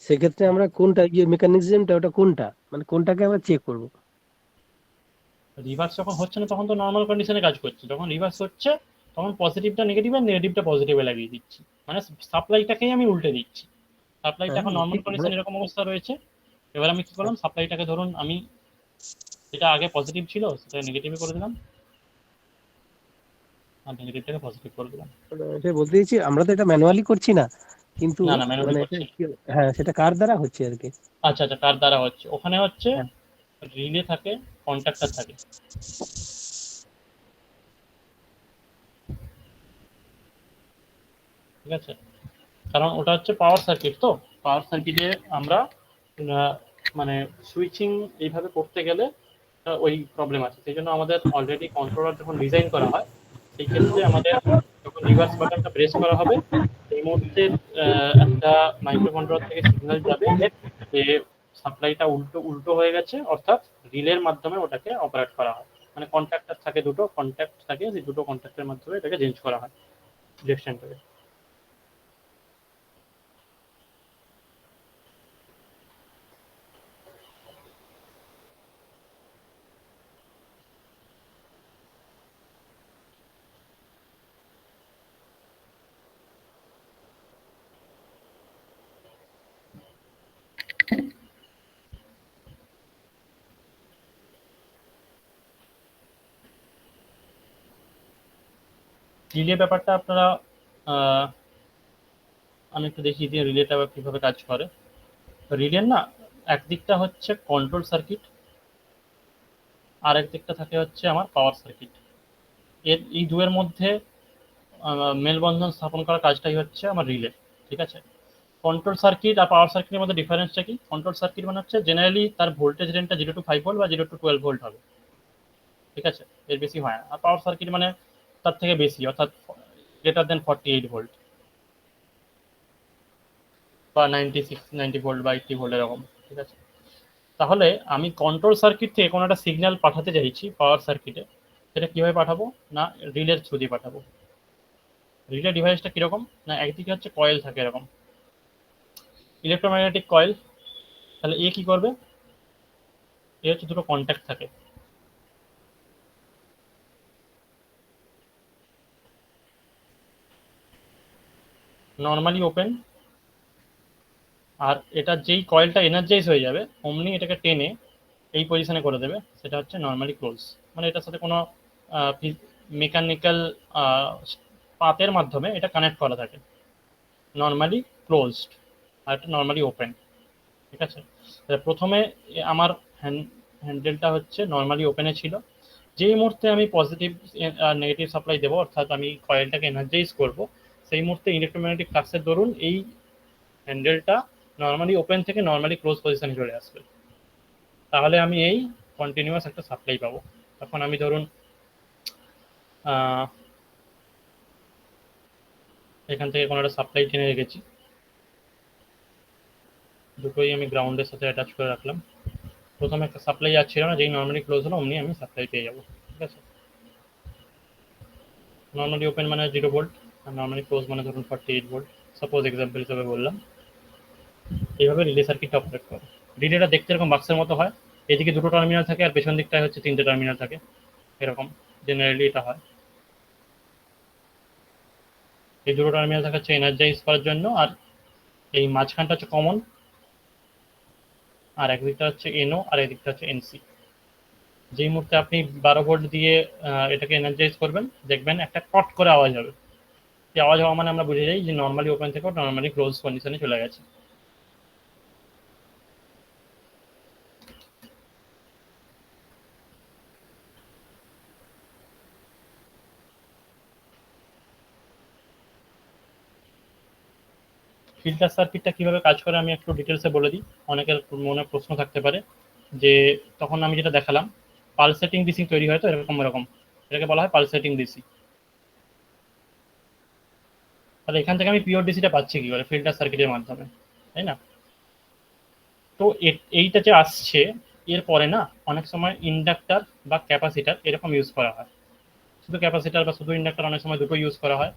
সেক্ষেত্রে আমরা কোনটা যে মেকানিজমটা ওটা কোনটা মানে কোনটাকে আমরা চেক করব? রিভার্স যখন হচ্ছে না তখন তো নর্মাল কন্ডিশনে কাজ করছে, যখন রিভার্স হচ্ছে তখন পজিটিভটা নেগেটিভ আর নেগেটিভটা পজিটিভে লাগিয়ে দিচ্ছি, মানে সাপ্লাইটাকেই আমি উল্টে দিচ্ছি। সাপ্লাইটা এখন নর্মাল ঠিক, কন্ডিশন এরকম অবস্থা রয়েছে। এবার আমি কি করলাম, সাপ্লাইটাকে ধরুন আমি যেটা আগে পজিটিভ ছিল সেটা নেগেটিভে করে দিলাম, আর নেগেটিভটাকে পজিটিভ করে দিলাম। এটা বলতে চাইছি আমরা তো এটা ম্যানুয়ালি করছি না, কিন্তু না ম্যানুয়ালি মানে এটা করছি না। হ্যাঁ সেটা কার দ্বারা হচ্ছে আর কি? আচ্ছা আচ্ছা, কার দ্বারা হচ্ছে, ওখানে হচ্ছে হ্যাঁ। রিলে থাকে, কন্ট্যাক্টর থাকে, ঠিক আছে। কারণ ওটা হচ্ছে পাওয়ার সার্কিট, তো পাওয়ার সার্কিটে আমরা মানে সুইচিং এইভাবে করতে গেলে ওই প্রবলেম আছে, সেই জন্য আমাদের অলরেডি কন্ট্রোলার যখন ডিজাইন করা হয় সেই ক্ষেত্রে আমাদের যখন রিভার্স বাটনটা প্রেস করা হবে এই মুহূর্তে একটা মাইক্রো কন্ট্রোলার থেকে সিগন্যাল যাবে যে সাপ্লাইটা উল্টো হয়ে গেছে, অর্থাৎ রিলের মাধ্যমে ওটাকে অপারেট করা হয়। মানে কন্ট্যাক্টর থাকে, দুটো কন্ট্যাক্ট থাকে, সেই দুটো কন্ট্যাক্টের মাধ্যমে এটাকে চেঞ্জ করা হয় ডিরেকশনটাকে। রিলে ব্যাপারটা আপনারা আমি একটু দেখিয়ে দিই রিলেটা কিভাবে কাজ করে। রিলের না একদিকটা হচ্ছে কন্ট্রোল সার্কিট, আর একদিকটা থাকে হচ্ছে আমার পাওয়ার সার্কিট। এই দুয়ের মধ্যে মেলবন্ধন স্থাপন করার কাজটাই হচ্ছে আমার রিলে, ঠিক আছে। কন্ট্রোল সার্কিট আর পাওয়ার সার্কিটের মধ্যে ডিফারেন্সটা কি? কন্ট্রোল সার্কিট মানে হচ্ছে জেনারেলি তার ভোল্টেজ রেঞ্জটা 0 to 5 ভোল্ট বা 0 to 12 ভোল্ট হবে, ঠিক আছে, এর বেশি হয় না। আর পাওয়ার সার্কিট মানে তার থেকে বেশি, অর্থাৎ গ্রেটার দেন 48 ভোল্ট বা 90 ভোল্ট বা 80 ভোল্ট এরকম, ঠিক আছে। তাহলে আমি কন্ট্রোল সার্কিট থেকে কোনো একটা সিগন্যাল পাঠাতে চাইছি পাওয়ার সার্কিটে, সেটা কীভাবে পাঠাবো না রিলের থ্রু দিয়ে পাঠাবো। রিলে ডিভাইসটা কীরকম না একদিকে হচ্ছে কয়েল থাকে এরকম ইলেকট্রোম্যাগনেটিক কয়েল, তাহলে এ কী করবে, এ হচ্ছে দুটো কন্ট্যাক্ট থাকে, নর্মালি ওপেন, আর এটা যেই কয়েলটা এনার্জাইজ হয়ে যাবে অমনি এটাকে টেনে এই পজিশনে করে দেবে, সেটা হচ্ছে নর্মালি ক্লোজ। মানে এটার সাথে কোনো মেকানিক্যাল পাতের মাধ্যমে এটা কানেক্ট করা থাকে, নর্মালি ক্লোজড, আর এটা নর্মালি ওপেন, ঠিক আছে। প্রথমে আমার হ্যান্ডেলটা হচ্ছে নর্মালি ওপেনে ছিল, যেই মুহূর্তে আমি পজিটিভ আর নেগেটিভ সাপ্লাই দেবো, অর্থাৎ আমি কয়েলটাকে এনার্জাইজ করব, সেই মুহূর্তে ইলেকট্রোম্যাগনেটিক ফ্লাক্সের দরুন এই হ্যান্ডেলটা নর্মালি ওপেন থেকে নর্মালি ক্লোজ পজিশনে চলে আসবে। তাহলে আমি এই কন্টিনিউয়াস একটা সাপ্লাই পাবো। তখন আমি ধরুন এখান থেকে কোনো একটা সাপ্লাই টেনে রেখেছি, দুটোই আমি গ্রাউন্ডের সাথে অ্যাটাচ করে রাখলাম। প্রথমে একটা সাপ্লাই যাচ্ছিল না, যেই নর্মালি ক্লোজ হলো অমনি আমি সাপ্লাই পেয়ে যাবো। ঠিক আছে, নর্মালি ওপেন মানে 0 ভোল্ট আর নর্মালি ক্লোজ মানে ধরুন 48 ভোল্ট, সাপোজ এক্সাম্পল হিসেবে বললাম। এইভাবে রিলে সার্কিটটা অপারেট করে। রিলেটা দেখতে এরকম বাক্সের মতো হয়, এদিকে দুটো টার্মিনাল থাকে আর পেছন দিকটায় হচ্ছে 3টে টার্মিনাল থাকে, এরকম জেনারেলি এটা হয়। এই দুটো টার্মিনাল থাকে হচ্ছে এনার্জাইজ করার জন্য, আর এই মাঝখানটা হচ্ছে কমন, আর একদিকটা হচ্ছে এনও আর এদিকটা হচ্ছে এনসি। যেই মুহূর্তে আপনি 12 ভোল্ট দিয়ে এটাকে এনার্জাইজ করবেন, দেখবেন একটা কট করে আওয়াজ হবে। এই আওয়াজ হওয়া মানে আমরা বুঝে যাই যে নর্মালি ওপেন থেকে নর্মালি ক্লোজ কন্ডিশনে চলে গেছে। ফিল্টার সার্কিটটা কিভাবে কাজ করে আমি একটু ডিটেলসে বলে দিই, অনেকের মনে প্রশ্ন থাকতে পারে যে তখন আমি যেটা দেখালাম পালসেটিং ডিসি তৈরি হয়, তো এরকম এটাকে বলা হয় পালসেটিং ডিসি। তাহলে এখান থেকে আমি পিওর ডিসিটা পাচ্ছি কি করে? ফিল্টার সার্কিটের মাধ্যমে, তাই না? তো এইটা যে আসছে এরপরে না অনেক সময় ইন্ডাক্টর বা ক্যাপাসিটার এরকম ইউজ করা হয়। শুধু ক্যাপাসিটার বা শুধু ইন্ডাক্টর অনেক সময় দুটো ইউজ করা হয়,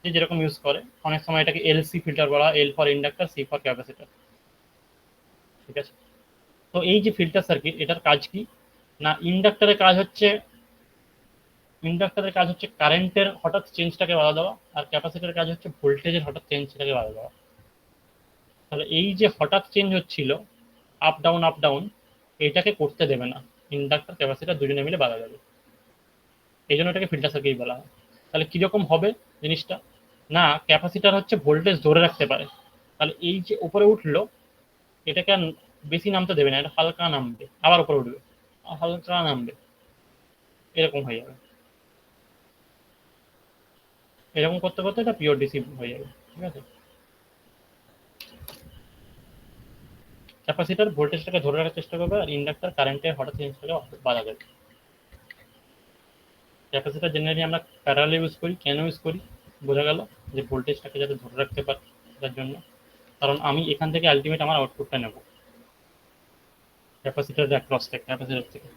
যে যেরকম ইউজ করে। অনেক সময় এটাকে এলসি ফিল্টার বলা হয়, L for inductor, C for capacitor. ঠিক আছে, তো এই যে ফিল্টার সার্কিট এটার কাজ কি না, ইন্ডাক্টরের কাজ হচ্ছে কারেন্টের হঠাৎ চেঞ্জটাকে বাধা দেওয়া, আর ক্যাপাসিটারের কাজ হচ্ছে ভোল্টেজের হঠাৎ চেঞ্জটাকে বাধা দেওয়া। তাহলে এই যে হঠাৎ চেঞ্জ হচ্ছিল আপ ডাউন, এইটাকে করতে দেবে না ইন্ডাক্টর ক্যাপাসিটার দুজনে মিলে বাধা দেবে, এই জন্য এটাকে ফিল্টার সার্কিট বলা হয়। তাহলে কিরকম হবে জিনিসটা না, ক্যাপাসিটার হচ্ছে ভোল্টেজ ধরে রাখতে পারে, তাহলে এই যে উপরে উঠলো এটাকে আর বেশি নামতে দেবে না, এটা হালকা নামবে, আবার উপরে উঠবে, হালকা নামবে, এরকম হয়ে যাবে। এরকম করতে করতে এটা পিওর ডিসি হয়ে যাবে। ঠিক আছে, ক্যাপাসিটার ভোল্টেজটাকে ধরে রাখার চেষ্টা করবে আর ইন্ডাক্টর কারেন্টের হঠাৎ চেঞ্জটাকে বাধা দেবে। ক্যাপাসিটার জেনারেলি আমরা প্যারালাল ইউজ করি, কেন ইউজ করি বোঝা গেল, যে ভোল্টেজটাকে যাতে ধরে রাখতে পারে তার জন্য, কারণ আমি এখান থেকে আলটিমেট আমার আউটপুটটা নেব ক্যাপাসিটার অ্যাক্রস থেকে, ক্যাপাসিটার থেকে।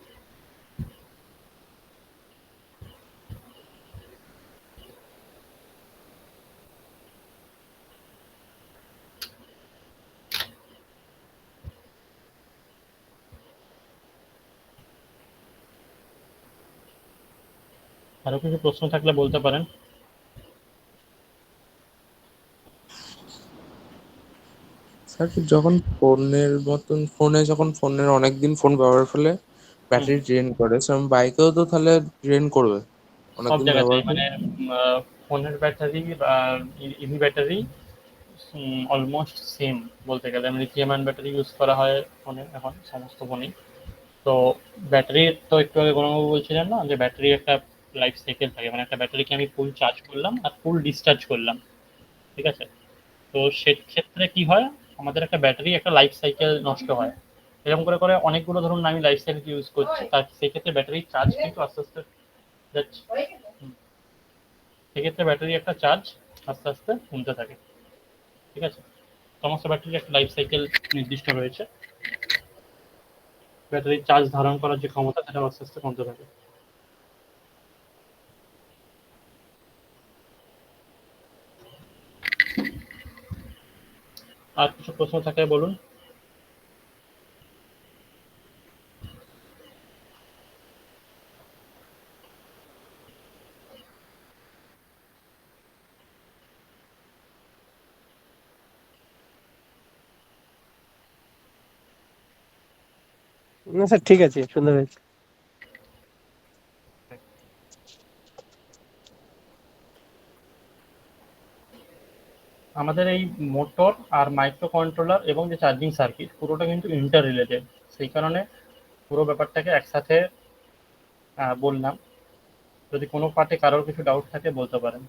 আরো কিছু প্রশ্ন থাকলে বলতে পারেন। স্যার যখন ফোনের অনেকদিন ফোন ব্যবহার করলে ব্যাটারি ড্রেন করে, সেরকম বাইকেও তো তাহলে ড্রেন করবে সব অনেকদিন জায়গাতে ব্যবহার মানে করলে? ফোনের ব্যাটারি বা ইভি ব্যাটারি অলমোস্ট সেম বলতে গেলে। লিথিয়াম আয়ন ব্যাটারি ইউজ করা হয় ফোনে এখন সমস্ত ফোনেই। তো ব্যাটারির তো একটু আগে গৌরববাবু বলছিলেন না যে ব্যাটারির একটা লাইফ সাইকেল থাকে, মানে একটা ব্যাটারিকে আমি ফুল চার্জ করলাম আর ফুল ডিসচার্জ করলাম। ঠিক আছে, তো সেক্ষেত্রে কি হয়, আমাদের একটা ব্যাটারি একটা লাইফ সাইকেল নষ্ট হয়। এরকম করে করে অনেকগুলো ধরুন আমি লাইফ সাইকেল ইউজ করছি, তার সেক্ষেত্রে ব্যাটারি চার্জ কিন্তু আস্তে আস্তে যাচ্ছে। সেক্ষেত্রে ব্যাটারি একটা চার্জ আস্তে আস্তে কমতে থাকে। ঠিক আছে, সমস্ত ব্যাটারির একটা লাইফ সাইকেল নির্দিষ্ট রয়েছে, ব্যাটারির চার্জ ধারণ করার যে ক্ষমতা সেটা আস্তে আস্তে কমতে থাকে। আর কিছু প্রশ্ন থাকলে বলুন। না স্যার, ঠিক আছে, সুন্দর হয়েছে। আমাদের এই মোটর আর মাইক্রো কন্ট্রোলার এবং যে চার্জিং সার্কিট পুরোটা কিন্তু ইন্টার রিলেটেড, সেই কারণে পুরো ব্যাপারটাকে একসাথে বললাম। যদি কোনো পার্টে কারোর কিছু ডাউট থাকে বলতে পারেন।